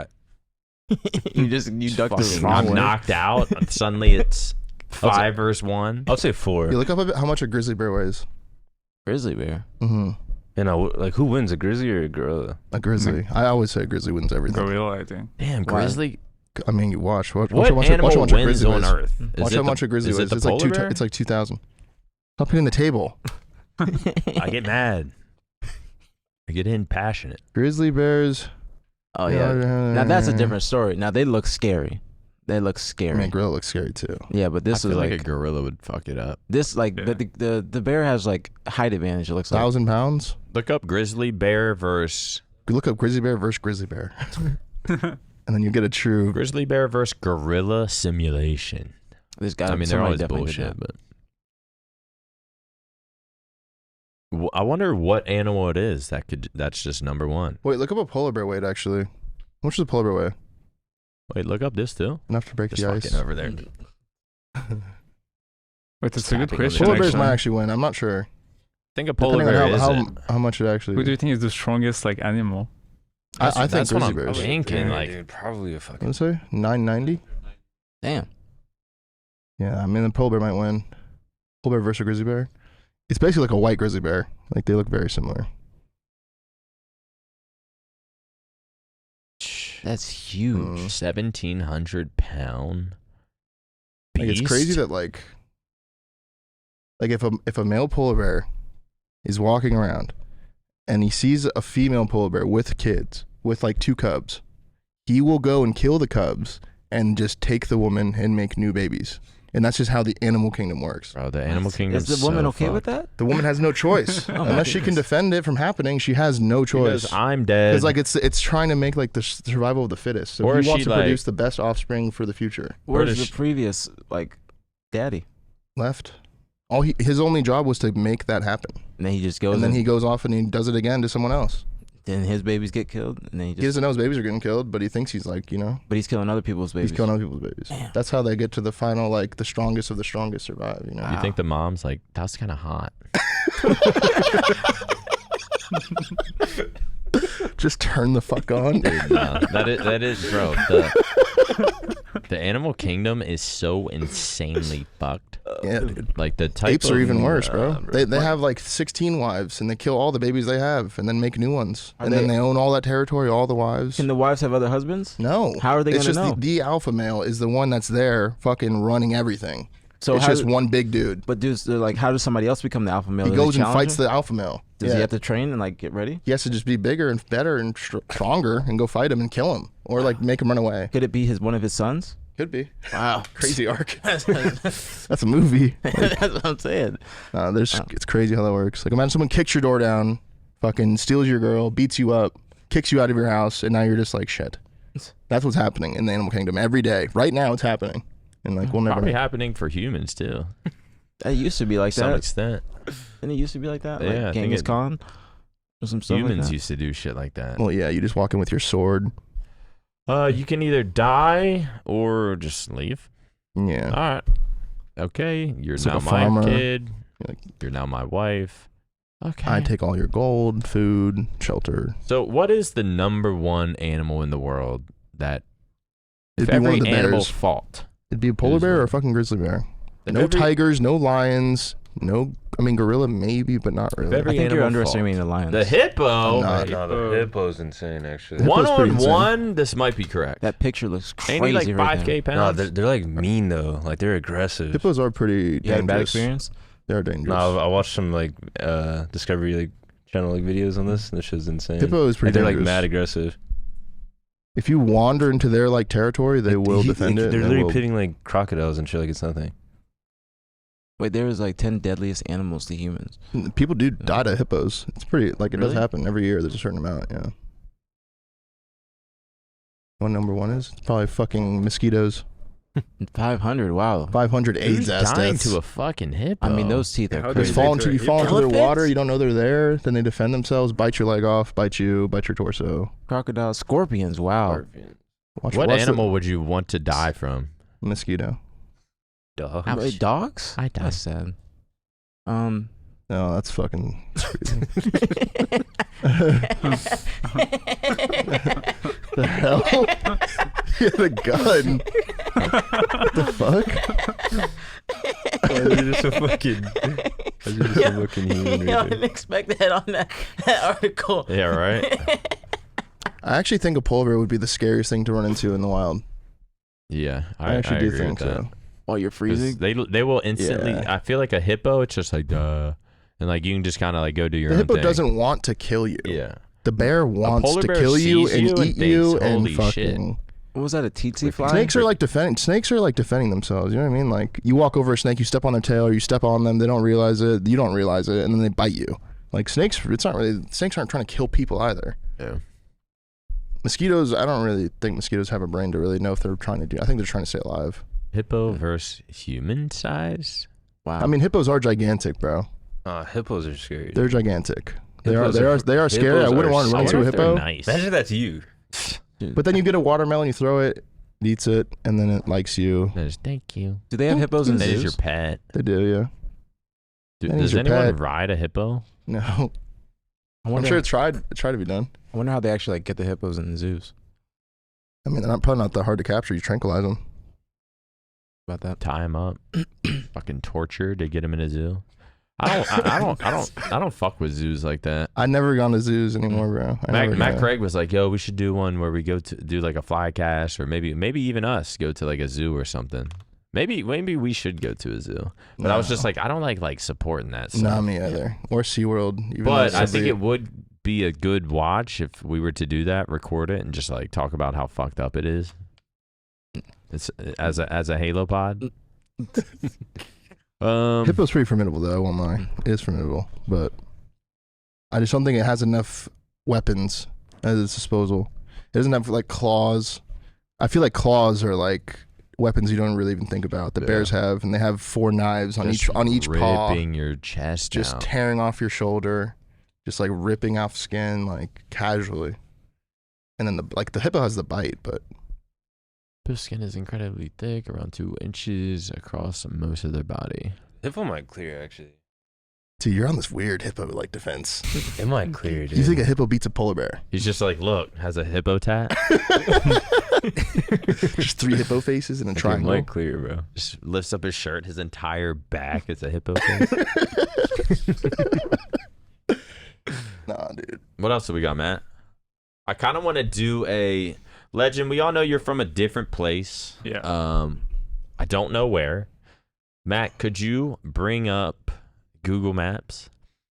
Speaker 5: you ducked the
Speaker 1: Fucking,
Speaker 5: wrong
Speaker 1: I'm
Speaker 5: way.
Speaker 1: knocked out. And suddenly it's 5 versus 1.
Speaker 4: I'll say 4.
Speaker 2: You look up how much a grizzly bear weighs.
Speaker 5: Grizzly bear.
Speaker 2: Mm-hmm.
Speaker 4: And like, who wins, a grizzly or a gorilla?
Speaker 2: A grizzly. I always say a grizzly wins everything.
Speaker 3: Gorilla, I think.
Speaker 1: Damn,
Speaker 5: Why?
Speaker 1: grizzly.
Speaker 2: I mean, you watch
Speaker 1: What
Speaker 2: how much
Speaker 1: animal
Speaker 2: a
Speaker 1: wins
Speaker 2: grizzly
Speaker 1: on
Speaker 2: weighs.
Speaker 1: Earth?
Speaker 2: Watch how much a grizzly
Speaker 1: is it
Speaker 2: weighs.
Speaker 1: the
Speaker 2: It's like
Speaker 1: polar bear?
Speaker 2: it's like 2,000. Stop hitting the table.
Speaker 1: I get mad. I get impassionate.
Speaker 2: Grizzly bears.
Speaker 5: Oh yeah. Now that's a different story. Now they look scary. They look
Speaker 2: I
Speaker 5: scary.
Speaker 2: mean, gorilla looks scary too.
Speaker 5: Yeah, but this
Speaker 1: I
Speaker 5: is
Speaker 1: feel like
Speaker 5: like
Speaker 1: a gorilla would fuck it up.
Speaker 5: this like
Speaker 3: Yeah.
Speaker 5: the bear has like height advantage. It looks like
Speaker 2: 1,000 pounds.
Speaker 1: Look up grizzly bear versus
Speaker 2: You look up grizzly bear versus grizzly bear, and then you get a true.
Speaker 1: grizzly bear versus gorilla simulation.
Speaker 5: there's got.
Speaker 1: I mean, they're always bullshit, but I wonder what animal it is that's just number 1.
Speaker 2: Wait, look up a polar bear weight. Actually, how much does a polar bear weigh?
Speaker 1: Wait, look up this too.
Speaker 2: Enough to break
Speaker 1: Just
Speaker 2: the ice.
Speaker 1: fucking over there.
Speaker 3: Wait, that's a good
Speaker 1: tapping on the
Speaker 3: question.
Speaker 2: Polar bears
Speaker 3: actually.
Speaker 2: might actually win. I'm not sure.
Speaker 1: I think a polar
Speaker 2: Depending
Speaker 1: bear
Speaker 2: on
Speaker 1: is it.
Speaker 2: how much it actually.
Speaker 3: Who do you think is the strongest like animal?
Speaker 2: I think
Speaker 1: That's what
Speaker 2: grizzly
Speaker 1: I'm
Speaker 2: bears.
Speaker 1: thinking.
Speaker 4: Yeah,
Speaker 1: Like,
Speaker 4: dude, probably a fucking.
Speaker 2: Let's say 990.
Speaker 5: Damn.
Speaker 2: Yeah, I mean the polar bear might win. Polar bear versus a grizzly bear. It's basically like a white grizzly bear. Like they look very similar.
Speaker 5: That's huge.
Speaker 1: 1,700 pound.
Speaker 2: Like it's crazy that like if a male polar bear is walking around and he sees a female polar bear with kids, with like 2 cubs, he will go and kill the cubs and just take the woman and make new babies. And that's just how the animal kingdom works.
Speaker 1: Bro, the animal kingdom
Speaker 5: Is the woman okay with that?
Speaker 2: The woman has no choice.
Speaker 5: Oh my
Speaker 2: Unless she can
Speaker 5: goodness.
Speaker 2: defend it from happening, she has no choice.
Speaker 1: Because I'm dead.
Speaker 2: Because like it's trying to make like the survival of the fittest. So
Speaker 1: Or
Speaker 2: he
Speaker 1: is
Speaker 2: wants
Speaker 1: she,
Speaker 2: to
Speaker 1: like-
Speaker 2: produce the best offspring for the future.
Speaker 5: Where's
Speaker 1: does
Speaker 5: the
Speaker 1: she-
Speaker 5: previous like daddy?
Speaker 2: Left. His only job was to make that happen.
Speaker 5: And then he just goes
Speaker 2: And then
Speaker 5: in,
Speaker 2: he goes off and he does it again to someone else.
Speaker 5: then his babies get killed, and then he
Speaker 2: He
Speaker 5: just.
Speaker 2: doesn't know his babies are getting killed, but he thinks he's like,
Speaker 5: But he's killing other people's babies.
Speaker 2: he's killing other people's babies.
Speaker 5: Damn.
Speaker 2: That's how they get to the final, like the strongest of the strongest survive. You know.
Speaker 1: You think the mom's like, that was kind of hot.
Speaker 2: Just turn the fuck on.
Speaker 1: Dude, no, that is, bro. The animal kingdom is so insanely fucked.
Speaker 2: Yeah, dude.
Speaker 1: Like the type
Speaker 2: Apes are
Speaker 1: of-
Speaker 2: even worse, bro.
Speaker 5: bro.
Speaker 2: They have like 16 wives and they kill all the babies they have and then make new ones.
Speaker 5: Are
Speaker 2: And then
Speaker 5: they-
Speaker 2: they own all that territory, all the wives.
Speaker 5: Can the wives have other husbands?
Speaker 2: No.
Speaker 5: How are they
Speaker 2: It's
Speaker 5: gonna
Speaker 2: just
Speaker 5: know?
Speaker 2: the alpha male is the one that's there fucking running everything.
Speaker 5: So
Speaker 2: It's
Speaker 5: how
Speaker 2: just
Speaker 5: do-
Speaker 2: one big dude.
Speaker 5: But dudes, they're like, how does somebody else become the alpha male?
Speaker 2: He
Speaker 5: Does
Speaker 2: goes and
Speaker 5: challenge
Speaker 2: fights
Speaker 5: him?
Speaker 2: the alpha male.
Speaker 5: Does
Speaker 2: Yeah.
Speaker 5: he have to train and like get ready?
Speaker 2: He has to just be bigger and better and stronger and go fight him and kill him or like make him run away.
Speaker 5: Could it be one of his sons?
Speaker 2: Could be.
Speaker 5: Wow,
Speaker 2: Crazy arc.
Speaker 5: That's
Speaker 2: That's a movie.
Speaker 5: what I'm saying.
Speaker 2: It's crazy how that works. Like imagine someone kicks your door down, fucking steals your girl, beats you up, kicks you out of your house, and now you're just like shit. That's what's happening in the animal kingdom every day. Right now it's happening. And like we'll never
Speaker 1: Probably happening for humans too,
Speaker 5: That used to be like
Speaker 1: to some
Speaker 5: that.
Speaker 1: extent.
Speaker 5: Didn't it used to be like that?
Speaker 1: Yeah,
Speaker 5: Like
Speaker 1: I think
Speaker 5: Genghis
Speaker 1: it-
Speaker 5: Khan or some stuff
Speaker 1: Humans
Speaker 5: like that.
Speaker 1: used to do shit like that.
Speaker 2: Well, yeah, you just walk in with your sword.
Speaker 1: You can either die or just leave.
Speaker 2: Yeah.
Speaker 1: All right. Okay, you're
Speaker 2: It's like
Speaker 1: now
Speaker 2: a
Speaker 1: my
Speaker 2: farmer.
Speaker 1: kid.
Speaker 2: Like,
Speaker 1: You're now my wife. Okay.
Speaker 2: I take all your gold, food, shelter.
Speaker 1: So, what is the number one animal in the world that, if
Speaker 2: It'd be one
Speaker 1: every
Speaker 2: of the
Speaker 1: animal
Speaker 2: bears.
Speaker 1: fought,
Speaker 2: It'd be a polar
Speaker 1: Who's
Speaker 2: bear or
Speaker 1: one?
Speaker 2: a fucking grizzly bear.
Speaker 1: if
Speaker 2: No
Speaker 1: every-
Speaker 2: tigers, no lions, no. I mean, gorilla maybe, but not really.
Speaker 1: every
Speaker 5: I think you're
Speaker 1: animal
Speaker 5: underestimating
Speaker 1: fought.
Speaker 5: the lions.
Speaker 1: The hippo.
Speaker 2: I'm not.
Speaker 4: No, the hippo's insane, actually.
Speaker 2: The
Speaker 1: One
Speaker 2: hippo's pretty
Speaker 1: on
Speaker 2: insane.
Speaker 1: one, this might be correct.
Speaker 5: That picture looks crazy.
Speaker 1: Ain't he like
Speaker 5: right
Speaker 1: 5K
Speaker 5: now.
Speaker 4: No,
Speaker 1: pounds?
Speaker 4: they're like mean though. Like they're aggressive.
Speaker 2: Hippos are pretty
Speaker 5: You had a bad
Speaker 2: dangerous.
Speaker 5: experience?
Speaker 2: They're dangerous.
Speaker 4: No, I watched some like Discovery like channel like videos on this, and this shit's insane.
Speaker 2: Hippo is
Speaker 4: Like,
Speaker 2: pretty
Speaker 4: they're like
Speaker 2: dangerous.
Speaker 4: mad aggressive.
Speaker 2: If you wander into their like territory, they will defend it.
Speaker 4: They're
Speaker 2: and they
Speaker 4: literally
Speaker 2: will-
Speaker 4: pitting like crocodiles and shit like it's nothing.
Speaker 5: Wait, there was like 10 deadliest animals to humans.
Speaker 2: People do die to hippos. It's pretty like it does
Speaker 5: Really?
Speaker 2: happen every year. There's a certain amount. Yeah. What number 1 is? It's probably fucking mosquitoes.
Speaker 5: 500. Wow.
Speaker 2: 500 AIDS
Speaker 1: Who's
Speaker 2: ass
Speaker 1: dying
Speaker 2: deaths.
Speaker 1: to a fucking hippo?
Speaker 5: I mean, those teeth are
Speaker 3: How
Speaker 2: They
Speaker 5: crazy.
Speaker 3: does
Speaker 2: fall
Speaker 3: They
Speaker 2: into their
Speaker 5: Elephants?
Speaker 2: water. You don't know they're there. Then they defend themselves. Bite your leg off. Bite your torso.
Speaker 5: Crocodiles, scorpions. Wow.
Speaker 2: Watch
Speaker 1: What
Speaker 2: watch the
Speaker 1: animal would you want to die from?
Speaker 2: mosquito.
Speaker 4: Dogs.
Speaker 5: How about dogs?
Speaker 1: I die.
Speaker 5: That's sad.
Speaker 2: No, that's fucking. The hell? He had a gun. What the fuck?
Speaker 4: You're just a fucking. You're just a fucking human.
Speaker 5: I
Speaker 4: Right
Speaker 5: didn't expect that on that article.
Speaker 1: Yeah, right?
Speaker 2: I actually think a polar bear would be the scariest thing to run into in the wild.
Speaker 1: Yeah,
Speaker 2: I actually do
Speaker 1: agree
Speaker 2: think
Speaker 1: with that.
Speaker 2: so.
Speaker 5: While you're
Speaker 1: 'Cause
Speaker 5: freezing.
Speaker 1: They will instantly.
Speaker 2: Yeah.
Speaker 1: I feel like a hippo. It's just like duh, and like you can just kind of like go do your
Speaker 2: The
Speaker 1: own
Speaker 2: hippo
Speaker 1: thing.
Speaker 2: doesn't want to kill you.
Speaker 1: Yeah.
Speaker 2: The bear wants
Speaker 1: polar
Speaker 2: to
Speaker 1: bear
Speaker 2: kill you
Speaker 1: sees
Speaker 2: and
Speaker 1: you and
Speaker 2: eat you
Speaker 1: thinks,
Speaker 2: and
Speaker 1: "Holy
Speaker 2: fucking.
Speaker 5: What was that? A tsetse fly?
Speaker 2: Snakes are like defending. Snakes are like defending themselves. You know what I mean? Like you walk over a snake, you step on their tail, or you step on them. They don't realize it. You don't realize it, and then they bite you. Like snakes, it's not really. Snakes aren't trying to kill people either.
Speaker 1: Yeah.
Speaker 2: Mosquitoes, I don't really think mosquitoes have a brain to really know if they're trying to do. I think they're trying to stay alive.
Speaker 1: Hippo versus human size.
Speaker 5: Wow.
Speaker 2: I mean, hippos are gigantic, bro.
Speaker 4: Hippos are scary.
Speaker 2: They're gigantic.
Speaker 4: Hippos
Speaker 2: They are scary. I
Speaker 4: hippos
Speaker 2: wouldn't
Speaker 4: are
Speaker 2: want to run
Speaker 1: I
Speaker 2: into a
Speaker 1: wonder if they're
Speaker 2: hippo.
Speaker 1: nice.
Speaker 4: Imagine that's you.
Speaker 2: But then you get a watermelon, you throw it, it eats it, and then it likes you.
Speaker 1: That is, thank you.
Speaker 5: Do they have hippos in
Speaker 1: That is your
Speaker 5: zoos?
Speaker 1: pet.
Speaker 2: They do, yeah. That is
Speaker 1: Does
Speaker 2: your
Speaker 1: anyone
Speaker 2: pet.
Speaker 1: ride a hippo?
Speaker 2: No,
Speaker 5: I
Speaker 2: I'm
Speaker 5: wonder,
Speaker 2: sure it tried to be done.
Speaker 5: I wonder how they actually like get the hippos in the zoos.
Speaker 2: I mean, they're probably not that hard to capture. You tranquilize them.
Speaker 5: About that.
Speaker 1: Tie him up, fucking torture to get him in a zoo. I don't fuck with zoos like that.
Speaker 2: I never gone to zoos anymore, bro.
Speaker 1: Matt Craig was like, "Yo, we should do one where we go to do like a fly cast, or maybe even us go to like a zoo or something. Maybe we should go to a zoo." But I was just like, I don't like supporting that stuff.
Speaker 2: Not me either. Or SeaWorld. even though
Speaker 1: But
Speaker 2: it's
Speaker 1: I think
Speaker 2: somebody-
Speaker 1: it would be a good watch if we were to do that, record it, and just like talk about how fucked up it is. It's as a Halo pod.
Speaker 2: Hippo's pretty formidable, though. I won't lie. It is formidable. But I just don't think it has enough weapons at its disposal. It doesn't have like claws. I feel like claws are like weapons you don't really even think about. The bears have, and they have 4 knives on
Speaker 1: Just
Speaker 2: each paw,
Speaker 1: ripping your chest
Speaker 2: just
Speaker 1: out.
Speaker 2: tearing off your shoulder, just like ripping off skin like casually. And then the hippo has the bite, but
Speaker 1: Hippo skin is incredibly thick, around 2 inches across most of their body.
Speaker 4: Hippo might clear, actually.
Speaker 2: dude, you're on this weird hippo like defense.
Speaker 4: It might clear, dude.
Speaker 2: You think a hippo beats a polar bear?
Speaker 1: He's just like, look, has a hippo tat.
Speaker 2: Just 3 hippo faces and a
Speaker 4: It
Speaker 2: triangle.
Speaker 4: might clear, bro.
Speaker 1: Just lifts up his shirt, his entire back is a hippo face.
Speaker 2: Nah, dude.
Speaker 1: What else do we got, Matt? I kind of want to do a legend. We all know you're from a different place.
Speaker 3: Yeah.
Speaker 1: I don't know where. Matt, could you bring up Google Maps?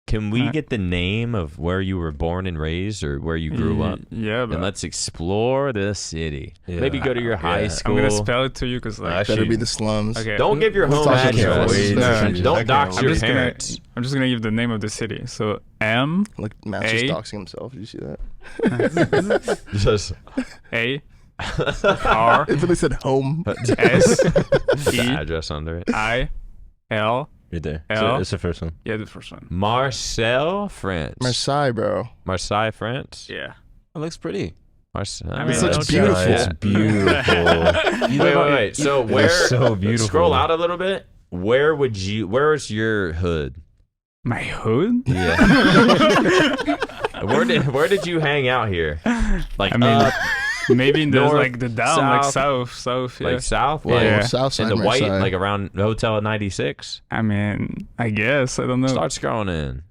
Speaker 1: Can we get the name of where you were born and raised, or where you grew up?
Speaker 3: Yeah, but
Speaker 1: And let's explore the city.
Speaker 4: Yeah.
Speaker 1: Maybe go to your high school.
Speaker 3: I'm gonna spell it to you because like
Speaker 2: Better be the slums.
Speaker 3: okay.
Speaker 1: Don't give your home
Speaker 2: Talk about
Speaker 1: address.
Speaker 2: it.
Speaker 3: Yeah.
Speaker 1: Don't
Speaker 3: Okay,
Speaker 1: dox
Speaker 3: I'm
Speaker 1: your
Speaker 3: just gonna-
Speaker 1: parents.
Speaker 3: I'm just gonna give the name of the city. So M
Speaker 2: Like Matt's just
Speaker 3: A.
Speaker 2: doxing himself. Did you see that?
Speaker 1: Just
Speaker 3: A R
Speaker 2: It really said home.
Speaker 3: S
Speaker 1: put the
Speaker 3: E
Speaker 1: address under it.
Speaker 3: I L.
Speaker 4: Right there.
Speaker 3: L.
Speaker 4: It's the first one.
Speaker 3: Yeah, the first one.
Speaker 1: Marseille, France.
Speaker 2: Marseille, bro.
Speaker 1: Marseille, France.
Speaker 3: Yeah.
Speaker 5: It looks pretty.
Speaker 1: Marseille.
Speaker 3: I mean,
Speaker 2: It looks
Speaker 3: don't
Speaker 2: beautiful.
Speaker 3: you-
Speaker 4: It's beautiful.
Speaker 1: Wait. So where?
Speaker 4: It's so beautiful.
Speaker 1: Scroll out a little bit. Where's your hood?
Speaker 3: My hood?
Speaker 1: Yeah. Where did you hang out here? Like
Speaker 3: I mean,
Speaker 1: up,
Speaker 3: maybe in the
Speaker 1: north,
Speaker 3: like the down, like
Speaker 1: south,
Speaker 3: south. Yeah.
Speaker 1: like south,
Speaker 2: Well,
Speaker 1: like
Speaker 3: Yeah.
Speaker 2: South
Speaker 1: in
Speaker 2: side
Speaker 1: the white,
Speaker 2: Marseille.
Speaker 1: like around the Hotel 96.
Speaker 3: I mean, I guess I don't know.
Speaker 1: Start scrolling in.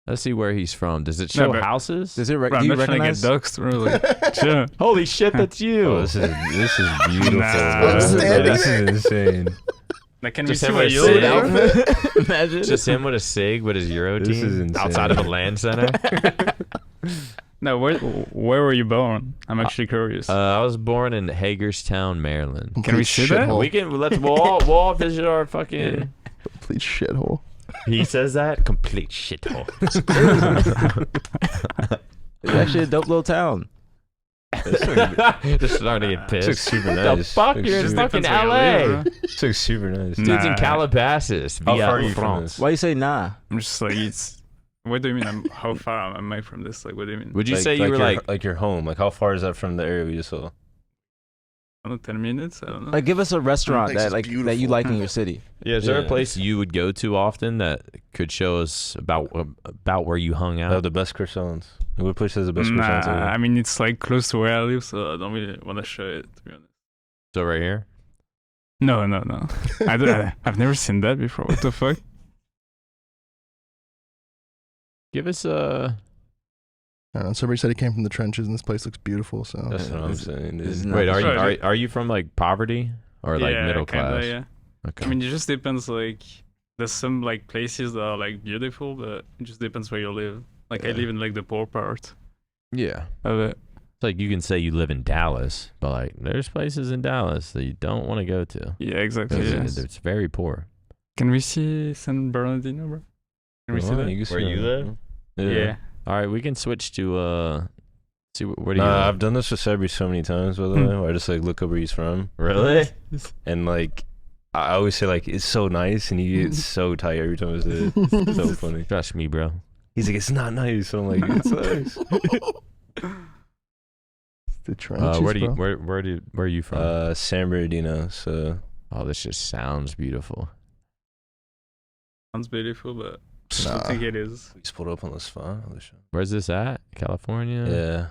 Speaker 1: Let's see where he's from. Does it show
Speaker 3: No, but-
Speaker 1: houses?
Speaker 5: Does it?
Speaker 3: Bro,
Speaker 5: Do
Speaker 3: I'm
Speaker 5: you
Speaker 3: not trying to get
Speaker 5: recognize?
Speaker 3: doxed, really. Sure.
Speaker 1: Holy shit, that's you.
Speaker 4: Oh, this is beautiful.
Speaker 3: Nah.
Speaker 4: bro.
Speaker 2: I'm standing
Speaker 4: This is insane.
Speaker 3: Like, can
Speaker 1: Just
Speaker 3: we see
Speaker 1: him
Speaker 3: where
Speaker 1: with
Speaker 3: you
Speaker 1: a
Speaker 3: live?
Speaker 1: suit.
Speaker 5: Imagine.
Speaker 1: Just him with a SIG with his Euro
Speaker 4: This
Speaker 1: team
Speaker 4: is insane.
Speaker 1: outside of a land center.
Speaker 3: No, where were you born? I'm actually curious.
Speaker 1: I was born in Hagerstown, Maryland.
Speaker 3: Can we see that?
Speaker 2: shithole.
Speaker 1: We can we'll all visit our fucking.
Speaker 2: Complete shithole.
Speaker 1: He says that complete shithole.
Speaker 5: It's actually a dope little town.
Speaker 1: Just starting to get
Speaker 4: It's like
Speaker 1: pissed.
Speaker 4: super
Speaker 1: The
Speaker 4: nice.
Speaker 1: fuck?
Speaker 4: Like,
Speaker 1: You're in
Speaker 4: super-
Speaker 1: fucking
Speaker 3: Depends where you
Speaker 1: LA.
Speaker 3: live, bro.
Speaker 4: It's like super nice.
Speaker 3: Nah.
Speaker 1: Dude's in Calabasas.
Speaker 4: How
Speaker 1: via
Speaker 4: far are you from
Speaker 1: France.
Speaker 4: this?
Speaker 5: Why you say nah?
Speaker 3: I'm just like, it's. What do you mean? How far am I from this? Like, what do you mean?
Speaker 1: Would you say you were
Speaker 4: like your home? Like how far is that from the area we just saw?
Speaker 3: I don't know, 10 minutes? I don't know.
Speaker 5: Like, give us a restaurant
Speaker 2: Place
Speaker 5: that
Speaker 2: is
Speaker 5: that you
Speaker 2: beautiful.
Speaker 5: like in your city.
Speaker 1: Yeah, is there a
Speaker 4: Yeah.
Speaker 1: place you would go to often that could show us about where you hung
Speaker 4: They have
Speaker 1: out?
Speaker 4: the best croissants. What place has the best
Speaker 3: Nah,
Speaker 4: croissants?
Speaker 3: I mean, it's like close to where I live, so I don't really want to show it, to be honest.
Speaker 1: So right here.
Speaker 3: No. I've never seen that before. What the fuck?
Speaker 1: Give us a.
Speaker 2: I don't know. Somebody said he came from the trenches, and this place looks beautiful. So
Speaker 4: That's what I'm
Speaker 5: This-
Speaker 4: saying.
Speaker 5: this is
Speaker 4: Dude.
Speaker 5: not
Speaker 1: Wait,
Speaker 5: the
Speaker 1: are you from like poverty or like
Speaker 3: Yeah,
Speaker 1: middle
Speaker 3: kinda,
Speaker 1: class?
Speaker 3: Yeah.
Speaker 1: Okay.
Speaker 3: I mean, it just depends. Like, there's some like places that are like beautiful, but it just depends where you live. Like, I
Speaker 2: Yeah.
Speaker 3: live in like the poor part
Speaker 1: yeah.
Speaker 3: of it.
Speaker 1: It's like you can say you live in Dallas, but like there's places in Dallas that you don't want to go to.
Speaker 3: Yeah, exactly.
Speaker 1: 'Cause
Speaker 3: Yeah.
Speaker 1: it's very poor.
Speaker 3: Can we see San Bernardino, bro? Can we see
Speaker 4: Oh,
Speaker 3: that?
Speaker 4: you can see
Speaker 1: Where you
Speaker 4: that.
Speaker 1: live?
Speaker 3: Yeah.
Speaker 1: All right, we can switch to see what do you
Speaker 4: Nah,
Speaker 1: live?
Speaker 4: I've done this with Sebri so many times, by the way, where I just like look up where he's from,
Speaker 1: Really?
Speaker 4: and like I always say like it's so nice, and he gets so tight every time I say it. It's so funny.
Speaker 1: Trust me, bro.
Speaker 4: He's like, it's not nice. And I'm like, it's nice.
Speaker 2: the trenches,
Speaker 1: Where
Speaker 2: bro.
Speaker 1: where are you from?
Speaker 4: San Bernardino. So
Speaker 1: Oh, this just sounds beautiful.
Speaker 3: Sounds beautiful, but I
Speaker 2: Nah.
Speaker 3: don't think it is.
Speaker 4: we just pulled up on the spot.
Speaker 1: Where's this at? California?
Speaker 4: Yeah.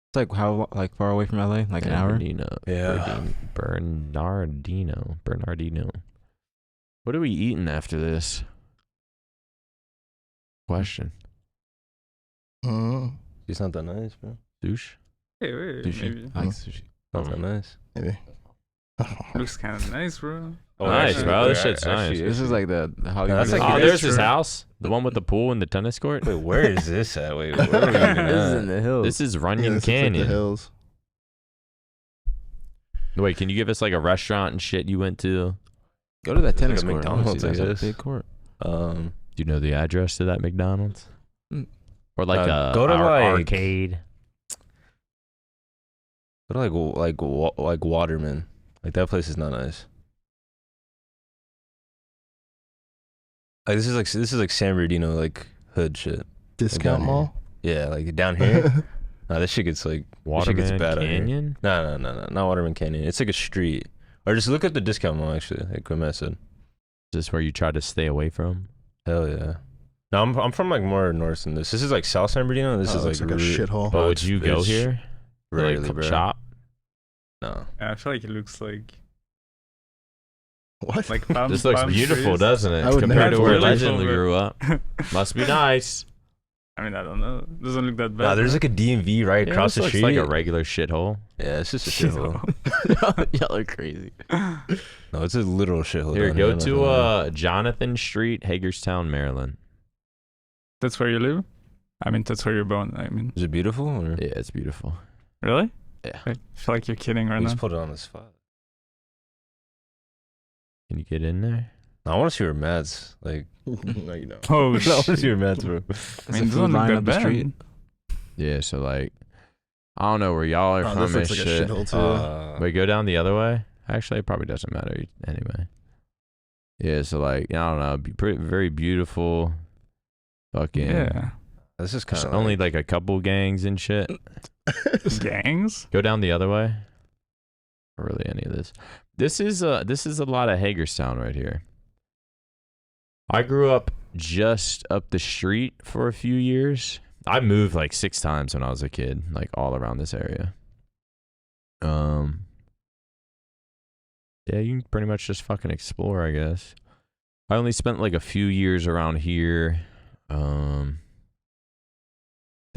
Speaker 5: It's like how far away from LA? Like an hour?
Speaker 1: Bernardino.
Speaker 4: Yeah.
Speaker 1: Bernardino. What are we eating after this? Question.
Speaker 4: It's not that nice, bro.
Speaker 1: Douche?
Speaker 3: Hey, wait,
Speaker 5: Sushi.
Speaker 3: maybe.
Speaker 5: I like sushi.
Speaker 4: Not that nice.
Speaker 2: Maybe.
Speaker 3: Looks kind of nice, bro.
Speaker 1: Nice,
Speaker 3: actually,
Speaker 1: bro. This
Speaker 4: actually-
Speaker 1: shit's nice.
Speaker 5: This is like the Hollywood.
Speaker 4: That's like-
Speaker 1: Oh,
Speaker 4: it is
Speaker 1: there's his
Speaker 3: true.
Speaker 1: house. The one with the pool and the tennis court.
Speaker 4: Wait, where is this at? Wait, where are we even
Speaker 5: This is in
Speaker 4: at?
Speaker 5: the hills.
Speaker 1: This is
Speaker 2: Yeah,
Speaker 1: Runyon
Speaker 2: this looks like the
Speaker 1: Canyon.
Speaker 2: hills.
Speaker 1: Wait, can you give us like a restaurant and shit you went to?
Speaker 5: Go to that
Speaker 4: It's like
Speaker 5: tennis
Speaker 4: a
Speaker 5: court. I wanna
Speaker 4: McDonald's,
Speaker 5: see
Speaker 4: I
Speaker 5: that. That's
Speaker 4: guess.
Speaker 5: a big court.
Speaker 1: Do you know the address to that McDonald's?
Speaker 5: Mm.
Speaker 1: Or like a
Speaker 4: go to, like-
Speaker 1: arcade?
Speaker 4: Go to like Waterman. Like that place is not nice. Like this is like San Bernardino like hood shit.
Speaker 2: Discount
Speaker 4: down
Speaker 2: mall.
Speaker 4: Yeah, like down here. Nah, this shit gets like this shit gets
Speaker 1: Waterman
Speaker 4: bad out here.
Speaker 1: Canyon?
Speaker 4: No, not Waterman Canyon. It's like a street. Or just look at the discount mall actually. Like what Matt said.
Speaker 1: Is this where you try to stay away from?
Speaker 4: Hell yeah. No, I'm from like more north than this. This is like South San Bernardino. This
Speaker 2: Oh,
Speaker 4: is
Speaker 2: looks like a
Speaker 4: re-
Speaker 2: shithole.
Speaker 1: But
Speaker 4: Oh,
Speaker 1: would
Speaker 4: it's-
Speaker 1: you go
Speaker 4: it's
Speaker 1: here?
Speaker 4: Rarely,
Speaker 1: Like
Speaker 4: bro.
Speaker 1: shop?
Speaker 4: No.
Speaker 3: I feel like it looks like
Speaker 2: What?
Speaker 3: palm.
Speaker 1: This looks
Speaker 3: palm
Speaker 1: beautiful,
Speaker 3: trees.
Speaker 1: doesn't it?
Speaker 2: I would
Speaker 1: Compared
Speaker 2: never
Speaker 1: to where
Speaker 3: do that.
Speaker 1: Legend
Speaker 3: Beautiful,
Speaker 1: grew up. Must be nice.
Speaker 3: I mean, I don't know. Doesn't look that bad.
Speaker 4: Nah, there's like a DMV right
Speaker 1: Yeah,
Speaker 4: across
Speaker 1: this
Speaker 4: the
Speaker 1: looks
Speaker 4: street.
Speaker 1: like a regular shithole.
Speaker 4: Yeah, it's just a shithole.
Speaker 5: Y'all are crazy.
Speaker 4: No, it's a literal shithole.
Speaker 1: Here,
Speaker 4: down
Speaker 1: go
Speaker 4: I'm not
Speaker 1: to
Speaker 4: gonna lie.
Speaker 1: Jonathan Street, Hagerstown, Maryland.
Speaker 3: That's where you live? I mean, that's where you're born. I mean,
Speaker 4: Is it beautiful? Or?
Speaker 1: Yeah, it's beautiful.
Speaker 3: really?
Speaker 1: Yeah.
Speaker 3: I feel like you're kidding right
Speaker 4: We
Speaker 3: now.
Speaker 4: just put it on the spot.
Speaker 1: Can you get in there?
Speaker 4: I want to see where Matt's like.
Speaker 2: No, you don't.
Speaker 3: Oh,
Speaker 4: I want to
Speaker 3: shit.
Speaker 4: see where Matt's, bro.
Speaker 3: I
Speaker 5: It's
Speaker 3: mean,
Speaker 5: a
Speaker 3: it
Speaker 5: food
Speaker 3: doesn't look
Speaker 5: line
Speaker 3: that
Speaker 5: up the
Speaker 3: bad.
Speaker 5: street.
Speaker 1: Yeah, so like, I don't know where y'all are
Speaker 2: Oh,
Speaker 1: from
Speaker 2: this
Speaker 1: and
Speaker 2: looks like
Speaker 1: shit.
Speaker 2: a shithole too.
Speaker 1: Wait, go down the other way. Actually, it probably doesn't matter anyway. Yeah, so like, I don't know, very beautiful. Fucking.
Speaker 3: Yeah.
Speaker 4: This is
Speaker 1: There's
Speaker 4: kind of
Speaker 1: only like a couple gangs and shit.
Speaker 3: Gangs?
Speaker 1: Go down the other way. Or really any of this. This is a lot of Hagerstown right here. I grew up just up the street for a few years. I moved like 6 times when I was a kid, like all around this area. Yeah, you can pretty much just fucking explore, I guess. I only spent like a few years around here. Then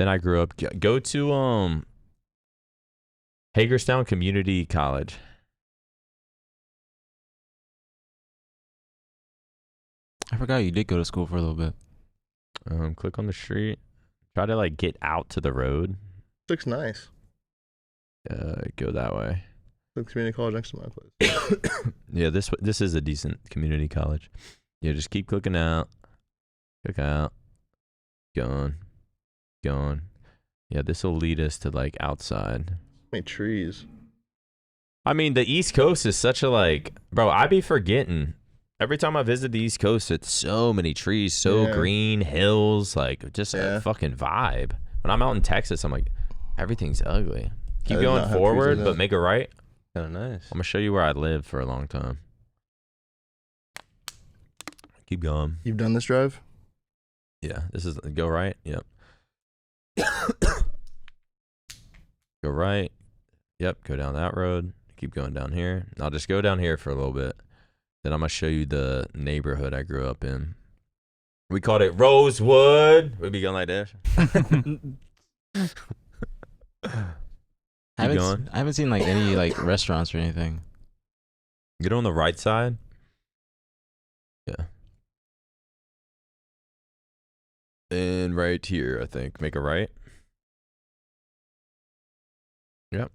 Speaker 1: I grew up. Go to Hagerstown Community College.
Speaker 5: I forgot you did go to school for a little bit.
Speaker 1: Click on the street. Try to like get out to the road.
Speaker 2: Looks nice.
Speaker 1: Go that way.
Speaker 2: Looks community college next to my place.
Speaker 1: Yeah, this is a decent community college. Yeah, just keep clicking out. Click out. Going. Yeah, this will lead us to like outside.
Speaker 2: Many trees.
Speaker 1: I mean, the East Coast is such a like, bro. I be forgetting every time I visit the East Coast. It's so many trees, so green, hills, like just a fucking vibe. When I'm out in Texas, I'm like, everything's ugly. Keep going forward, but make a right.
Speaker 4: Kind of nice.
Speaker 1: I'm gonna show you where I lived for a long time. Keep going.
Speaker 2: You've done this drive?
Speaker 1: Yeah, this is go right. Yep. Go right. Yep. Go down that road. Keep going down here. I'll just go down here for a little bit. Then I'm gonna show you the neighborhood I grew up in. We called it Rosewood. We be going like this.
Speaker 5: I haven't seen like any like restaurants or anything.
Speaker 1: Get on the right side. Yeah. And right here, I think. Make a right. Yep.